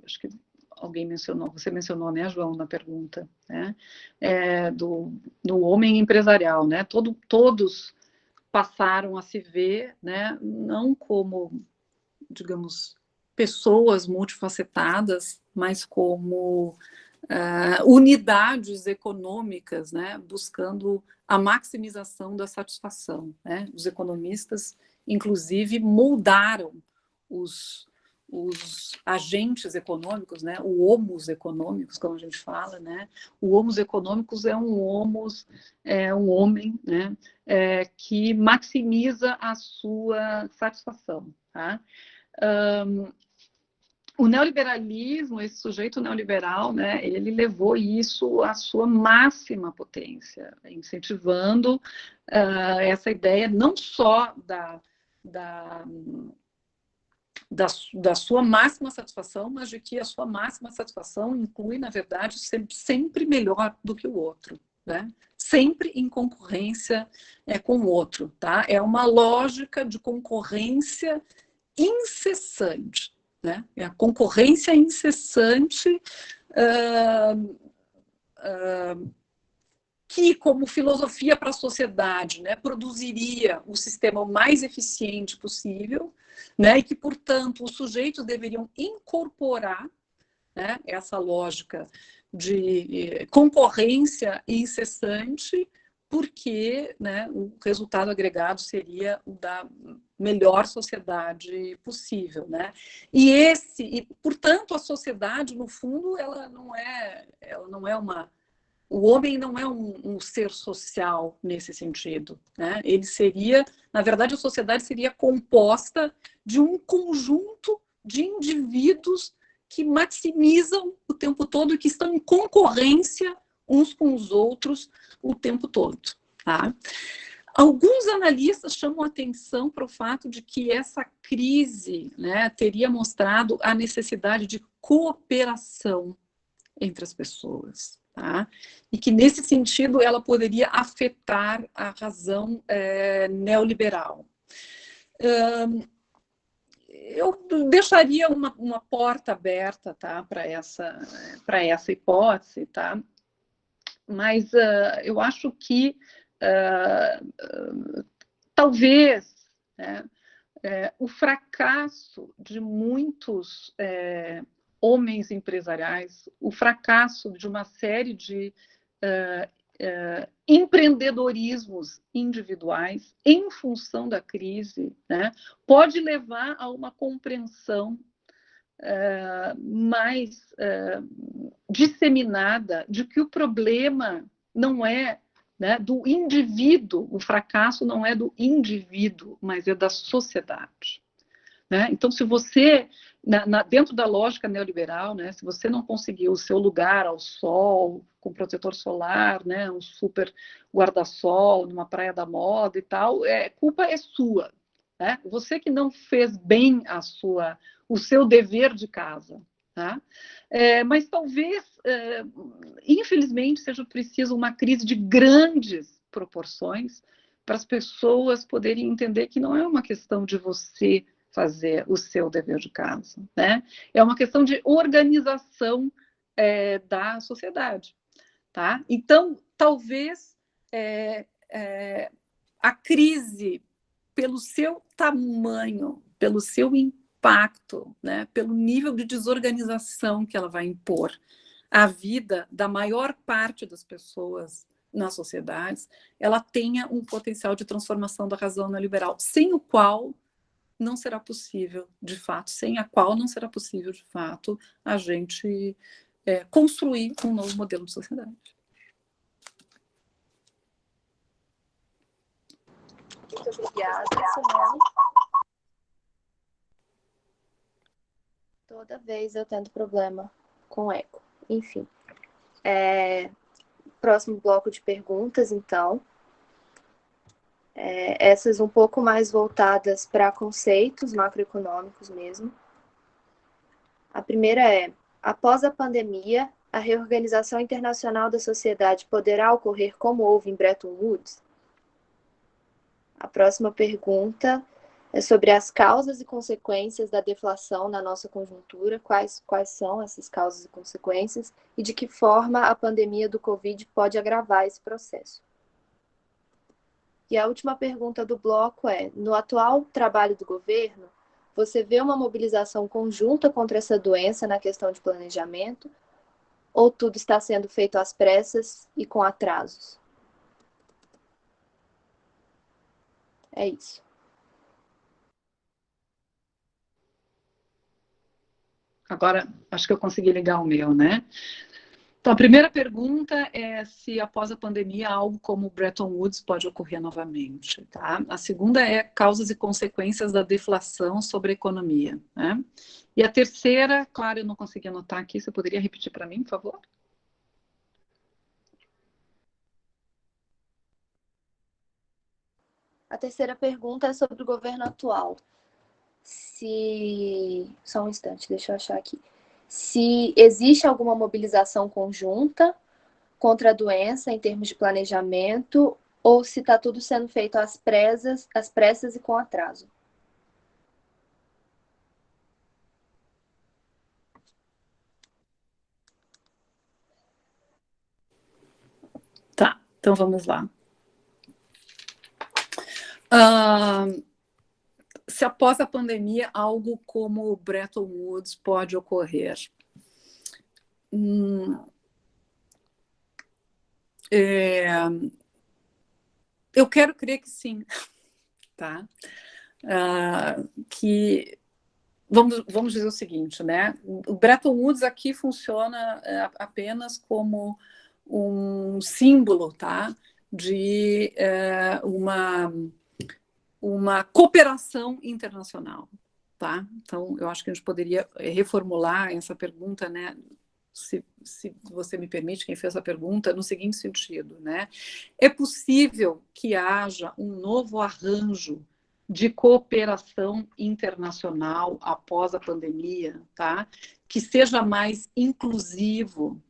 Acho que alguém mencionou, você mencionou, né, João, na pergunta, né? Do homem empresarial, né? Todos passaram a se ver, né, não como, digamos, pessoas multifacetadas, mas como unidades econômicas, né, buscando a maximização da satisfação, né? Os economistas, inclusive, moldaram os agentes econômicos, né? O homos econômicos, como a gente fala, né? O homos econômicos é um homem, né? Que maximiza a sua satisfação, tá? O neoliberalismo, esse sujeito neoliberal, né, ele levou isso à sua máxima potência, incentivando essa ideia não só da sua máxima satisfação, mas de que a sua máxima satisfação inclui, na verdade, sempre melhor do que o outro, né? Sempre em concorrência com o outro, tá? É uma lógica de concorrência incessante, né? É a concorrência incessante que, como filosofia para a sociedade, né, produziria o sistema mais eficiente possível, né, e que, portanto, os sujeitos deveriam incorporar, né, essa lógica de concorrência incessante, porque, né, o resultado agregado seria o da melhor sociedade possível, né? E portanto, a sociedade, no fundo, ela não é uma... O homem não é um ser social nesse sentido, né? Ele seria, na verdade, a sociedade seria composta de um conjunto de indivíduos que maximizam o tempo todo e que estão em concorrência uns com os outros o tempo todo, tá? Alguns analistas chamam atenção para o fato de que essa crise, né, teria mostrado a necessidade de cooperação entre as pessoas, tá? E que, nesse sentido, ela poderia afetar a razão neoliberal. Eu deixaria uma porta aberta, tá, para essa hipótese, tá? Mas eu acho que talvez, né, o fracasso de muitos homens empresariais, o fracasso de uma série de empreendedorismos individuais em função da crise, né, pode levar a uma compreensão mais disseminada de que o problema não é, né, do indivíduo, o fracasso não é do indivíduo, mas é da sociedade. Né? Então, se você, dentro da lógica neoliberal, né, se você não conseguiu o seu lugar ao sol, com protetor solar, né, um super guarda-sol, numa praia da moda e tal, culpa é sua. Né? Você que não fez bem o seu dever de casa. Tá? Mas talvez, infelizmente, seja preciso uma crise de grandes proporções para as pessoas poderem entender que não é uma questão de você fazer o seu dever de casa, né? É uma questão de organização da sociedade, tá? Então, talvez a crise, pelo seu tamanho, pelo seu impacto, né, pelo nível de desorganização que ela vai impor à vida da maior parte das pessoas nas sociedades, ela tenha um potencial de transformação da razão neoliberal, sem o qual não será possível, de fato, sem a qual não será possível, de fato, a gente construir um novo modelo de sociedade. Muito obrigada, Samuel. Toda vez eu tendo problema com eco. Enfim. Próximo bloco de perguntas, então. Essas um pouco mais voltadas para conceitos macroeconômicos mesmo. A primeira é: após a pandemia, a reorganização internacional da sociedade poderá ocorrer como houve em Bretton Woods? A próxima pergunta é sobre as causas e consequências da deflação na nossa conjuntura. Quais são essas causas e consequências? E de que forma a pandemia do Covid pode agravar esse processo? E a última pergunta do bloco é: no atual trabalho do governo, você vê uma mobilização conjunta contra essa doença na questão de planejamento? Ou tudo está sendo feito às pressas e com atrasos? É isso. Agora, acho que eu consegui ligar o meu, né? Então, a primeira pergunta é se após a pandemia algo como Bretton Woods pode ocorrer novamente, tá? A segunda é causas e consequências da deflação sobre a economia, né? E a terceira, claro, eu não consegui anotar aqui, você poderia repetir para mim, por favor? A terceira pergunta é sobre o governo atual. Só um instante, deixa eu achar aqui. Se existe alguma mobilização conjunta contra a doença em termos de planejamento, ou se está tudo sendo feito às pressas e com atraso. Tá, então vamos lá. Se após a pandemia algo como Bretton Woods pode ocorrer? Eu quero crer que sim, tá? Que vamos dizer o seguinte, né? O Bretton Woods aqui funciona apenas como um símbolo, tá? De uma cooperação internacional, tá? Então, eu acho que a gente poderia reformular essa pergunta, né? Se você me permite, quem fez a pergunta, no seguinte sentido, né? É possível que haja um novo arranjo de cooperação internacional após a pandemia, tá? Que seja mais inclusivo,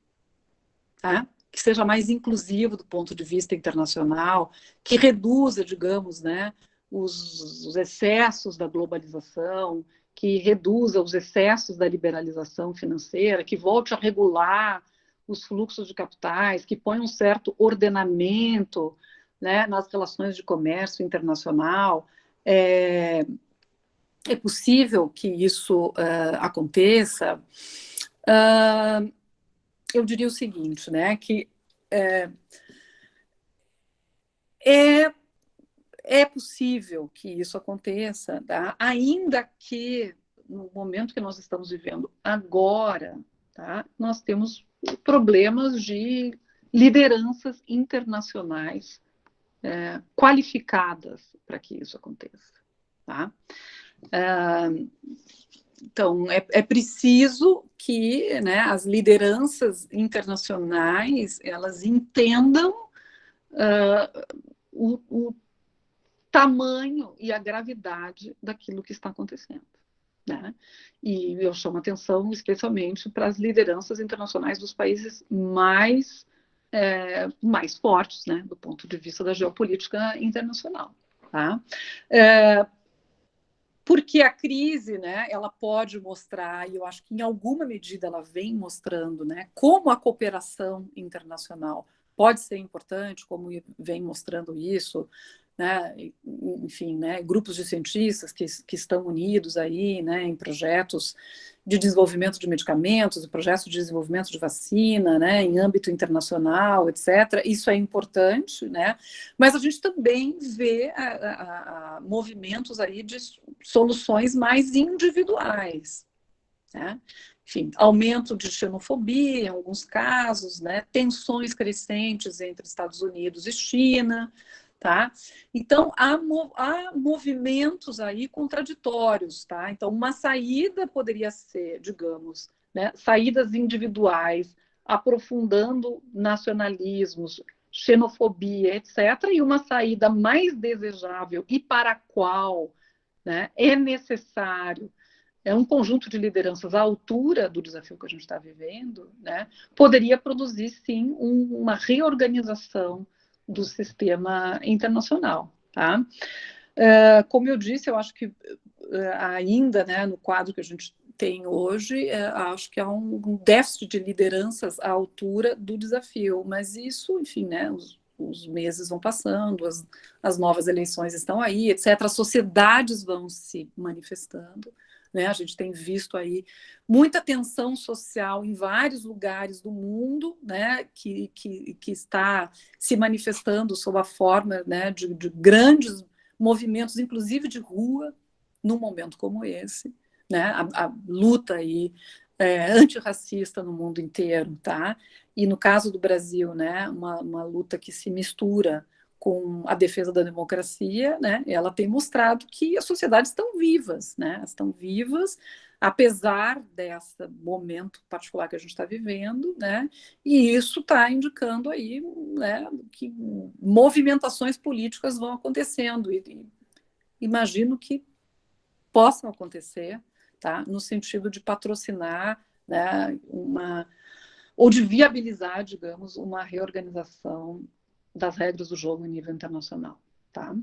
tá? Que seja mais inclusivo do ponto de vista internacional, que reduza, digamos, né, os excessos da globalização, que reduza os excessos da liberalização financeira, que volte a regular os fluxos de capitais, que ponha um certo ordenamento, né, nas relações de comércio internacional. É possível que isso aconteça. Eu diria o seguinte, né, que é possível que isso aconteça, tá? Ainda que no momento que nós estamos vivendo agora, tá, nós temos problemas de lideranças internacionais qualificadas para que isso aconteça, tá? Então, é preciso que, né, as lideranças internacionais elas entendam o tamanho e a gravidade daquilo que está acontecendo, né? E eu chamo atenção especialmente para as lideranças internacionais dos países mais fortes, né, do ponto de vista da geopolítica internacional, tá? Porque a crise, né, ela pode mostrar, e eu acho que em alguma medida ela vem mostrando, né, como a cooperação internacional pode ser importante, como vem mostrando isso, né, enfim, né, grupos de cientistas que estão unidos aí, né, em projetos de desenvolvimento de medicamentos, projetos de desenvolvimento de vacina, né, em âmbito internacional, etc. Isso é importante, né, mas a gente também vê movimentos aí de soluções mais individuais, né? Enfim, aumento de xenofobia em alguns casos, né? Tensões crescentes entre Estados Unidos e China, tá? Então, há movimentos aí contraditórios, tá? Então, uma saída poderia ser, digamos, né, saídas individuais, aprofundando nacionalismos, xenofobia, etc., e uma saída mais desejável e para a qual, né, é necessário um conjunto de lideranças à altura do desafio que a gente está vivendo, né, poderia produzir, sim, uma reorganização do sistema internacional. Tá? Como eu disse, eu acho que ainda, né, no quadro que a gente tem hoje, acho que há um déficit de lideranças à altura do desafio, mas isso, enfim, né, os meses vão passando, as novas eleições estão aí, etc. As sociedades vão se manifestando, né? A gente tem visto aí muita tensão social em vários lugares do mundo, né, que está se manifestando sob a forma, né, de grandes movimentos, inclusive de rua, num momento como esse, né? A luta aí antirracista no mundo inteiro, tá? E no caso do Brasil, né, uma luta que se mistura com a defesa da democracia, né? Ela tem mostrado que as sociedades estão vivas, né? Estão vivas, apesar desse momento particular que a gente está vivendo, né? E isso está indicando aí, né, que movimentações políticas vão acontecendo e imagino que possam acontecer, tá? No sentido de patrocinar, né, ou de viabilizar, digamos, uma reorganização das regras do jogo em nível internacional. Tá?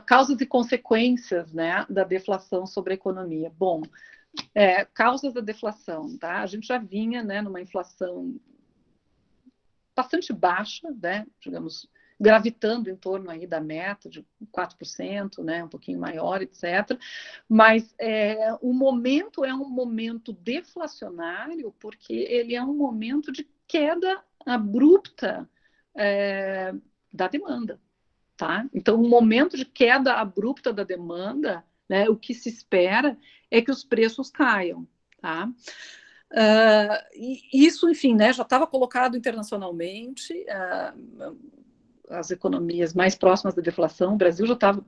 Causas e consequências, né, da deflação sobre a economia. Bom, causas da deflação. Tá? A gente já vinha, né, numa inflação bastante baixa, né, digamos, gravitando em torno aí da meta de 4%, né, um pouquinho maior, etc. Mas o momento é um momento deflacionário porque ele é um momento de queda abrupta da demanda. Tá? Então, um momento de queda abrupta da demanda, né, o que se espera é que os preços caiam. Tá? Isso, enfim, né, já estava colocado internacionalmente, as economias mais próximas da deflação, o Brasil já estava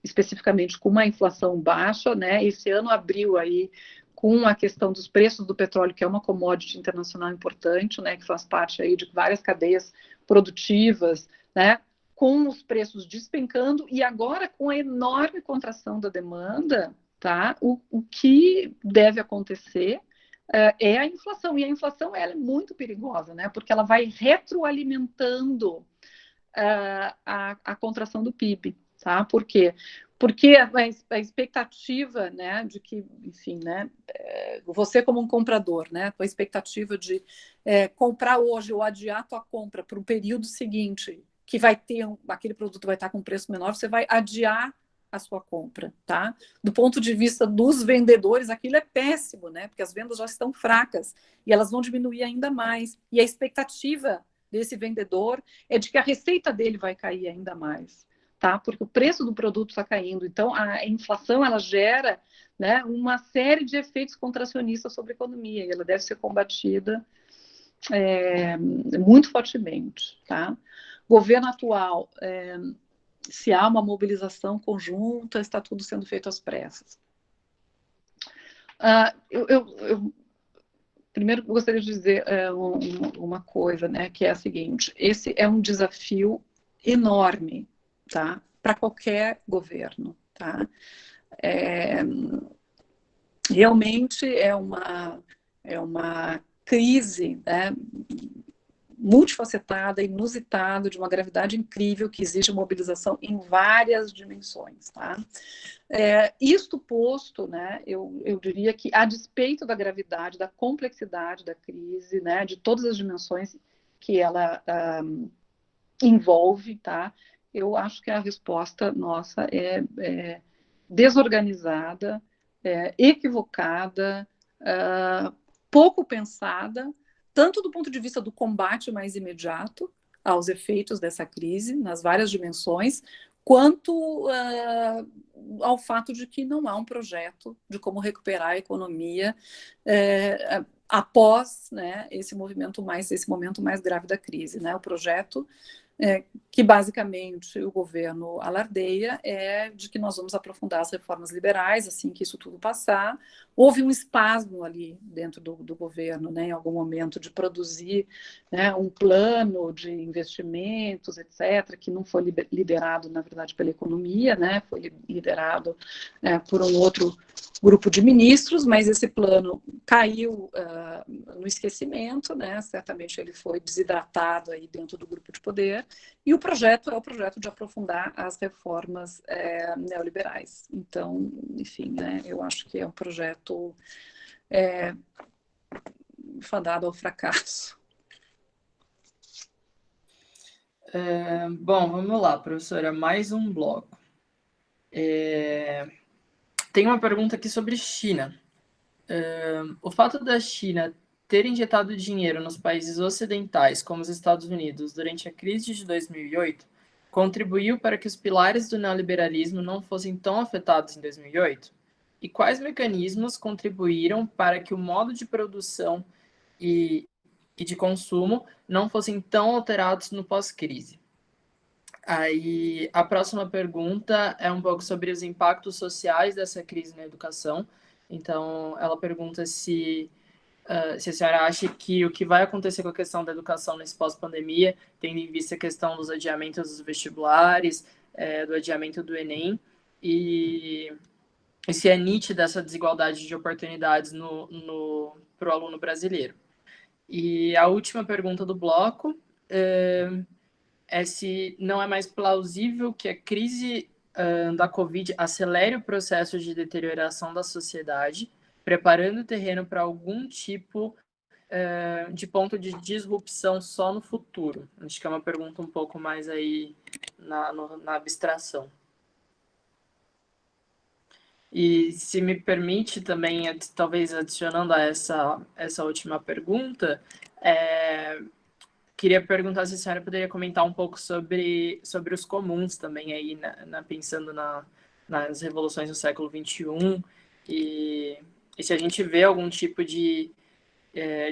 especificamente com uma inflação baixa, né, esse ano abriu aí com a questão dos preços do petróleo, que é uma commodity internacional importante, né, que faz parte aí de várias cadeias produtivas, né, com os preços despencando e agora com a enorme contração da demanda, tá, o que deve acontecer é a inflação, e a inflação ela é muito perigosa, né? Porque ela vai retroalimentando a contração do PIB, tá? Por quê? Porque a expectativa, né, de que, enfim, né, você como um comprador, né, a expectativa de comprar hoje ou adiar a tua compra para o período seguinte, que vai ter aquele produto vai estar com preço menor, você vai adiar a sua compra, tá? Do ponto de vista dos vendedores, aquilo é péssimo, né? Porque as vendas já estão fracas e elas vão diminuir ainda mais. E a expectativa desse vendedor é de que a receita dele vai cair ainda mais, tá? Porque o preço do produto está caindo. Então, a inflação, ela gera, né, uma série de efeitos contracionistas sobre a economia e ela deve ser combatida muito fortemente, tá? Governo atual... se há uma mobilização conjunta, está tudo sendo feito às pressas. Eu primeiro gostaria de dizer uma coisa, né, que é a seguinte: esse é um desafio enorme, tá, para qualquer governo, tá? Realmente é uma crise, né, multifacetada, inusitada, de uma gravidade incrível, que exige mobilização em várias dimensões. Tá? Isto posto, né, eu diria que, a despeito da gravidade, da complexidade da crise, né, de todas as dimensões que ela envolve, tá, eu acho que a resposta nossa é desorganizada, equivocada, pouco pensada, tanto do ponto de vista do combate mais imediato aos efeitos dessa crise, nas várias dimensões, quanto ao fato de que não há um projeto de como recuperar a economia após, né, esse momento mais grave da crise. Né? O projeto que basicamente o governo alardeia é de que nós vamos aprofundar as reformas liberais assim que isso tudo passar. Houve um espasmo ali dentro do governo, né, em algum momento, de produzir, né, um plano de investimentos, etc., que não foi liderado, na verdade, pela economia, né, foi liderado por um outro grupo de ministros, mas esse plano caiu no esquecimento, né, certamente ele foi desidratado aí dentro do grupo de poder, e o projeto é o projeto de aprofundar as reformas neoliberais. Então, enfim, né, eu acho que é um projeto fadado ao fracasso. Bom, vamos lá, professora, mais um bloco. Tem uma pergunta aqui sobre China. O fato da China ter injetado dinheiro nos países ocidentais, como os Estados Unidos, durante a crise de 2008, contribuiu para que os pilares do neoliberalismo não fossem tão afetados em 2008? E quais mecanismos contribuíram para que o modo de produção e de consumo não fossem tão alterados no pós-crise? Aí, a próxima pergunta é um pouco sobre os impactos sociais dessa crise na educação. Então, ela pergunta se a senhora acha que o que vai acontecer com a questão da educação nesse pós-pandemia, tendo em vista a questão dos adiamentos dos vestibulares, do adiamento do Enem, e se é nítida essa desigualdade de oportunidades para o aluno brasileiro. E a última pergunta do bloco é se não é mais plausível que a crise da Covid acelere o processo de deterioração da sociedade, preparando o terreno para algum tipo de ponto de disrupção só no futuro. Acho que é uma pergunta um pouco mais aí na abstração. E se me permite também, talvez adicionando a essa última pergunta, queria perguntar se a senhora poderia comentar um pouco sobre os comuns também, aí, pensando nas revoluções do século XXI, e se a gente vê algum tipo de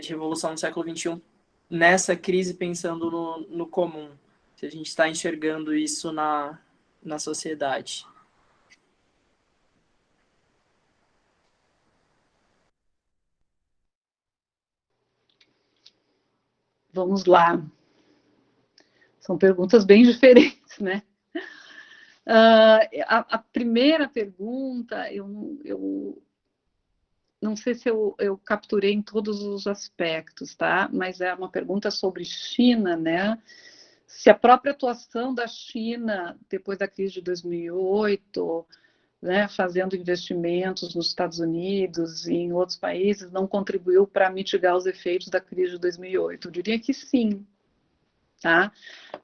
revolução no século XXI nessa crise, pensando no comum, se a gente está enxergando isso na sociedade. Vamos lá. São perguntas bem diferentes, né? A primeira pergunta, eu não sei se eu capturei em todos os aspectos, tá? Mas é uma pergunta sobre China, né? Se a própria atuação da China, depois da crise de 2008, né, fazendo investimentos nos Estados Unidos e em outros países, não contribuiu para mitigar os efeitos da crise de 2008. Eu diria que sim, tá?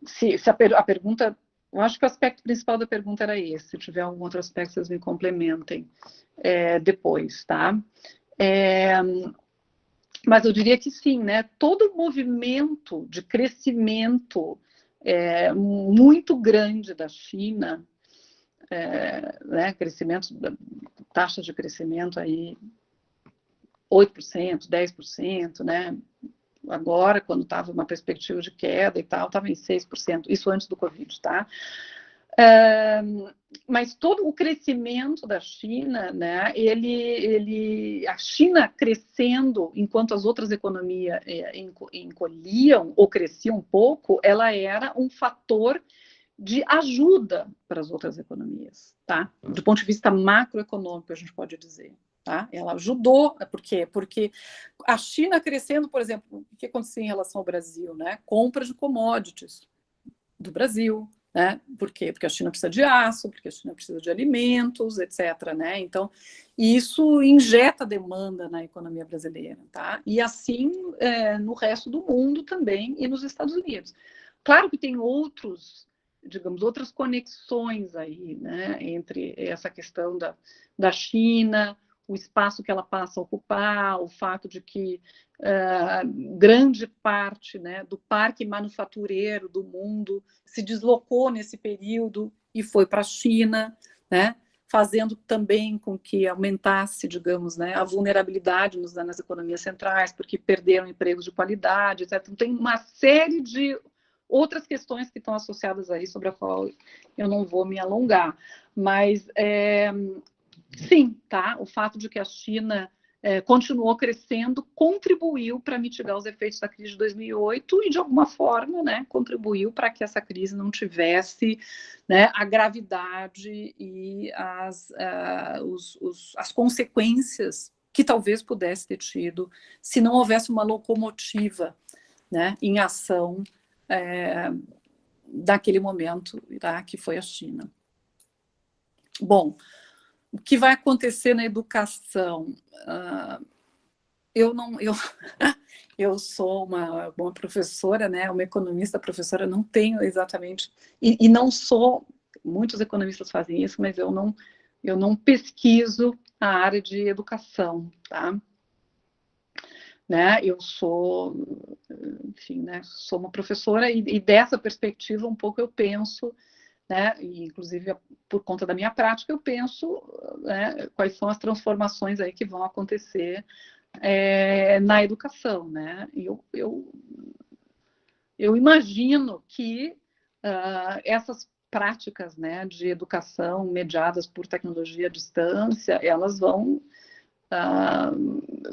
Se a pergunta, eu acho que o aspecto principal da pergunta era esse. Se tiver algum outro aspecto, vocês me complementem depois, tá? Mas eu diria que sim, né? Todo movimento de crescimento muito grande da China, né? Crescimento, taxa de crescimento aí 8%, 10%, né? Agora, quando estava uma perspectiva de queda e tal, estava em 6%, isso antes do Covid, tá? Mas todo o crescimento da China, né, a China crescendo enquanto as outras economias encolhiam ou cresciam um pouco, ela era um fator de ajuda para as outras economias, tá? Do ponto de vista macroeconômico, a gente pode dizer. Tá? Ela ajudou, por quê? Porque a China crescendo, por exemplo, o que aconteceu em relação ao Brasil, né? Compra de commodities do Brasil, né? Por quê? Porque a China precisa de aço, porque a China precisa de alimentos, etc. Né? Então, isso injeta demanda na economia brasileira, tá? E assim no resto do mundo também e nos Estados Unidos. Claro que tem outras conexões aí, né? Entre essa questão da China, o espaço que ela passa a ocupar, o fato de que grande parte, né, do parque manufatureiro do mundo se deslocou nesse período e foi para a China, né, fazendo também com que aumentasse, digamos, né, a vulnerabilidade nas economias centrais, porque perderam empregos de qualidade, etc. Então, tem uma série de outras questões que estão associadas aí, sobre a qual eu não vou me alongar. Mas, sim, tá? O fato de que a China continuou crescendo contribuiu para mitigar os efeitos da crise de 2008 e, de alguma forma, né, contribuiu para que essa crise não tivesse, né, a gravidade e as consequências que talvez pudesse ter tido se não houvesse uma locomotiva, né, em ação daquele momento, tá, que foi a China. Bom, o que vai acontecer na educação? Eu sou uma professora, né, uma economista, professora, não tenho exatamente, e não sou, muitos economistas fazem isso, mas eu não pesquiso a área de educação, tá? Né, eu sou, enfim, né, sou uma professora e dessa perspectiva um pouco eu penso, né, e inclusive por conta da minha prática eu penso, né, quais são as transformações aí que vão acontecer na educação, né? Eu imagino que essas práticas, né, de educação mediadas por tecnologia à distância, elas vão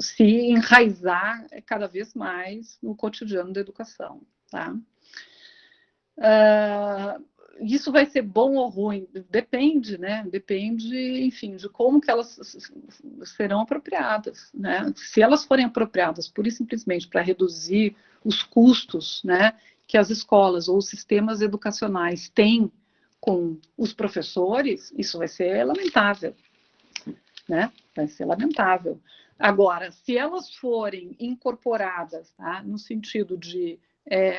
se enraizar cada vez mais no cotidiano da educação, tá? Isso vai ser bom ou ruim? Depende, né? Depende, enfim, de como que elas serão apropriadas, né? Se elas forem apropriadas pura e simplesmente para reduzir os custos, né, que as escolas ou os sistemas educacionais têm com os professores, isso vai ser lamentável, né? Vai ser lamentável. Agora, se elas forem incorporadas, tá, no sentido de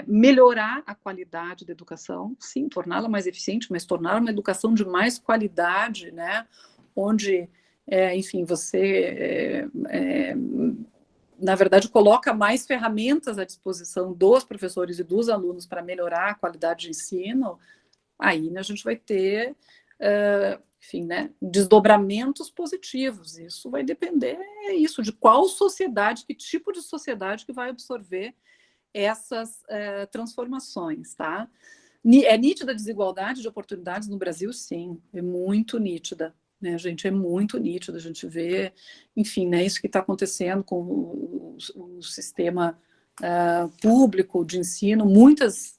melhorar a qualidade da educação, sim, torná-la mais eficiente, mas torná-la uma educação de mais qualidade, né, onde, enfim, você, na verdade, coloca mais ferramentas à disposição dos professores e dos alunos para melhorar a qualidade de ensino, aí, né, a gente vai ter, enfim, né, desdobramentos positivos. Isso vai depender de qual sociedade, que tipo de sociedade que vai absorver essas transformações, tá? É nítida a desigualdade de oportunidades no Brasil? Sim, é muito nítida, né, gente? É muito nítida. A gente vê, enfim, né, isso que está acontecendo com o sistema público de ensino, muitas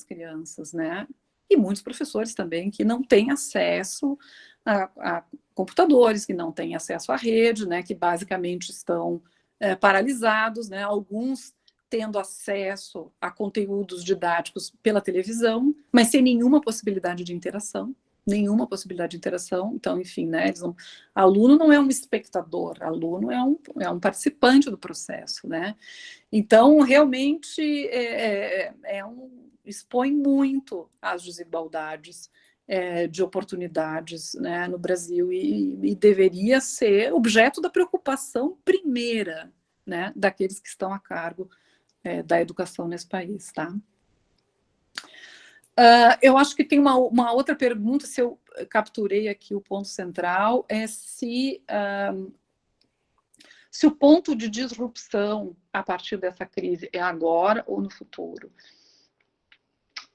crianças, né? E muitos professores também que não têm acesso a computadores, que não têm acesso à rede, né, que basicamente estão paralisados, né, alguns tendo acesso a conteúdos didáticos pela televisão, mas sem nenhuma possibilidade de interação, então, enfim, né, aluno não é um espectador, aluno é um participante do processo, né, então, realmente, expõe muito as desigualdades de oportunidades, né, no Brasil e deveria ser objeto da preocupação primeira, né, daqueles que estão a cargo da educação nesse país, tá? Eu acho que tem uma outra pergunta, se eu capturei aqui o ponto central, é se o ponto de disrupção a partir dessa crise é agora ou no futuro.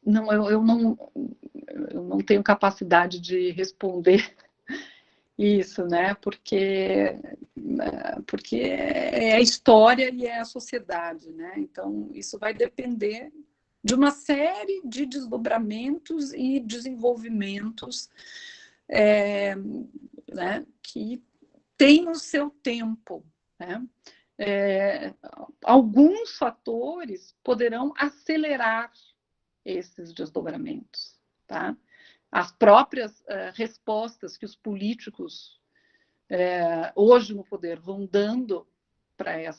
Não, eu não tenho capacidade de responder isso, né? Porque é a história e é a sociedade, né? Então, isso vai depender de uma série de desdobramentos e desenvolvimentos né, que tem o seu tempo, né? Alguns fatores poderão acelerar esses desdobramentos, tá? As próprias respostas que os políticos hoje no poder vão dando para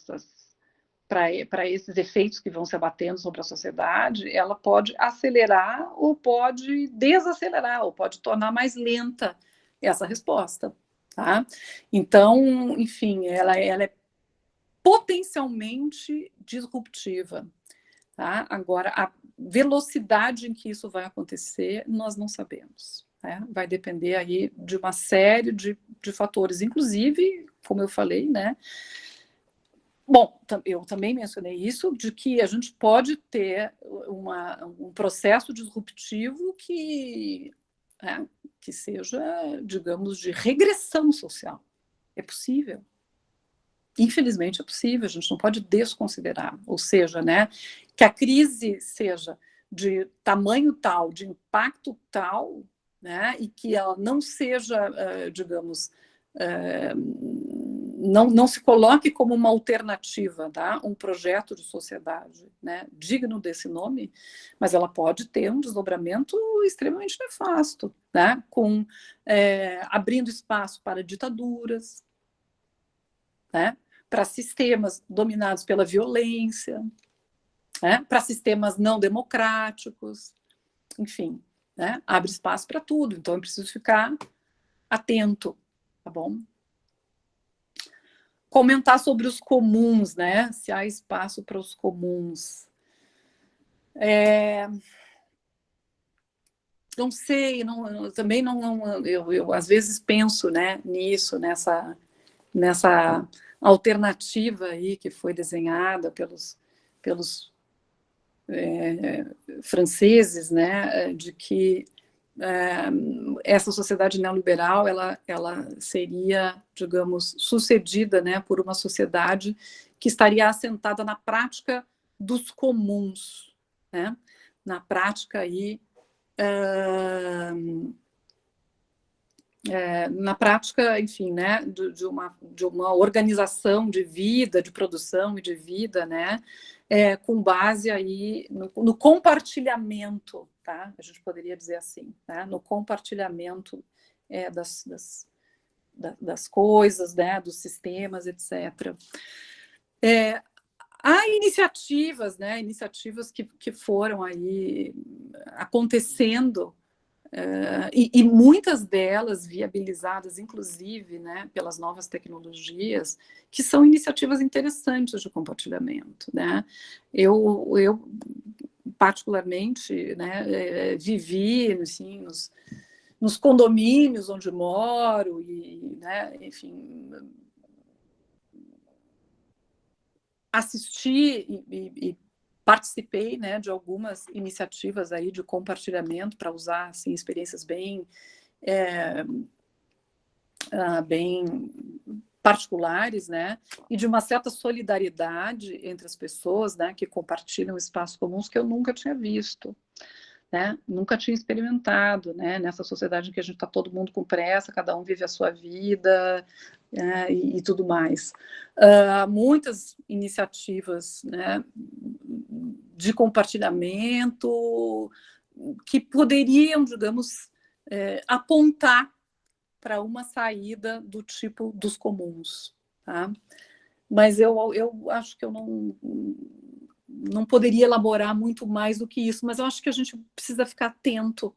esses efeitos que vão se abatendo sobre a sociedade, ela pode acelerar ou pode desacelerar, ou pode tornar mais lenta essa resposta, tá? Então, enfim, ela é potencialmente disruptiva, tá? Agora, a velocidade em que isso vai acontecer, nós não sabemos, né? Vai depender aí de uma série de fatores, inclusive, como eu falei, né, Bom, eu também mencionei isso, de que a gente pode ter um processo disruptivo que seja, digamos, de regressão social. É possível. Infelizmente é possível, a gente não pode desconsiderar. Ou seja, né, que a crise seja de tamanho tal, de impacto tal, né, e que ela não seja, digamos, não se coloque como uma alternativa, tá? Um projeto de sociedade, né, digno desse nome, mas ela pode ter um desdobramento extremamente nefasto, né, abrindo espaço para ditaduras, né, para sistemas dominados pela violência, né, para sistemas não democráticos, enfim, né, abre espaço para tudo, então é preciso ficar atento, tá bom? Comentar sobre os comuns, né? Se há espaço para os comuns. Não sei, também eu às vezes penso, né, nisso, nessa alternativa aí que foi desenhada pelos franceses, né, de que essa sociedade neoliberal ela seria, digamos, sucedida, né, por uma sociedade que estaria assentada na prática dos comuns, né, na prática aí na prática, enfim, né, de uma organização de vida, de produção e de vida, né, com base aí no compartilhamento, tá? A gente poderia dizer assim, tá? No compartilhamento das coisas, né, dos sistemas, etc. Há iniciativas, né, iniciativas que foram aí acontecendo, e muitas delas viabilizadas, inclusive, né, pelas novas tecnologias, que são iniciativas interessantes de compartilhamento, né? Eu particularmente, né, vivi, assim, nos condomínios onde moro e, né, enfim, assisti e participei, né, de algumas iniciativas aí de compartilhamento para usar assim, experiências bem particulares, né, e de uma certa solidariedade entre as pessoas, né, que compartilham espaços comuns que eu nunca tinha visto, né, nunca tinha experimentado, né, nessa sociedade em que a gente está todo mundo com pressa, cada um vive a sua vida, e tudo mais. Muitas iniciativas, né, de compartilhamento que poderiam, digamos, apontar para uma saída do tipo dos comuns, tá? Mas eu acho que eu não poderia elaborar muito mais do que isso, mas eu acho que a gente precisa ficar atento,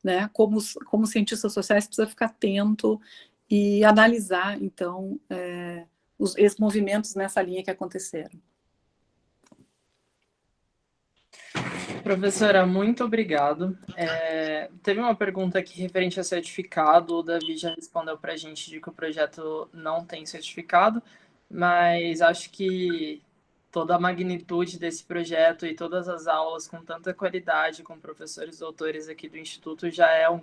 né? Como cientistas sociais, precisa ficar atento e analisar, então, esses movimentos nessa linha que aconteceram. Professora, muito obrigado. Teve uma pergunta aqui referente a certificado. O Davi já respondeu para a gente de que o projeto não tem certificado, mas acho que toda a magnitude desse projeto e todas as aulas com tanta qualidade, com professores doutores aqui do Instituto, já é uma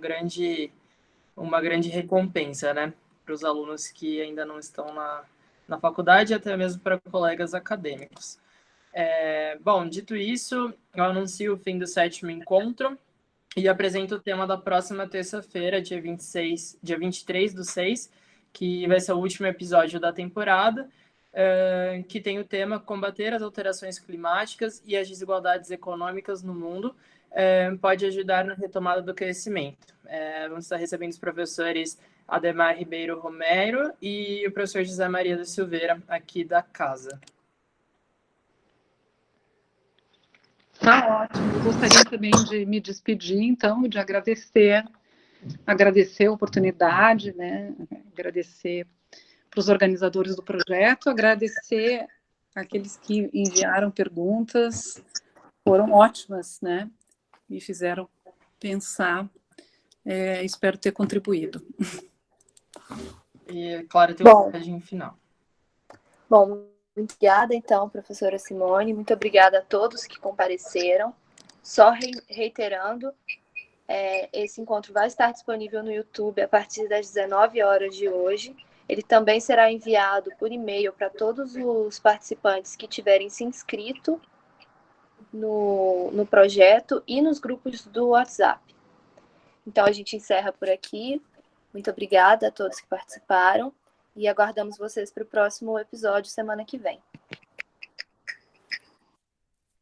grande recompensa, né, para os alunos que ainda não estão na faculdade e até mesmo para colegas acadêmicos. Bom, dito isso, eu anuncio o fim do 7º encontro e apresento o tema da próxima terça-feira, dia 23/6, que vai ser o último episódio da temporada, que tem o tema Combater as alterações climáticas e as desigualdades econômicas no mundo pode ajudar na retomada do crescimento. Vamos estar recebendo os professores Ademar Ribeiro Romero e o professor José Maria da Silveira, aqui da casa. Tá ótimo. Eu gostaria também de me despedir, então, de agradecer a oportunidade, né? Agradecer para os organizadores do projeto, agradecer àqueles que enviaram perguntas, foram ótimas, né? Me fizeram pensar. Espero ter contribuído. E, Clara, tem um recadinho final. Bom, Muito obrigada, então, professora Simone. Muito obrigada a todos que compareceram. Só reiterando, esse encontro vai estar disponível no YouTube a partir das 19 horas de hoje. Ele também será enviado por e-mail para todos os participantes que tiverem se inscrito no projeto e nos grupos do WhatsApp. Então, a gente encerra por aqui. Muito obrigada a todos que participaram e aguardamos vocês para o próximo episódio semana que vem.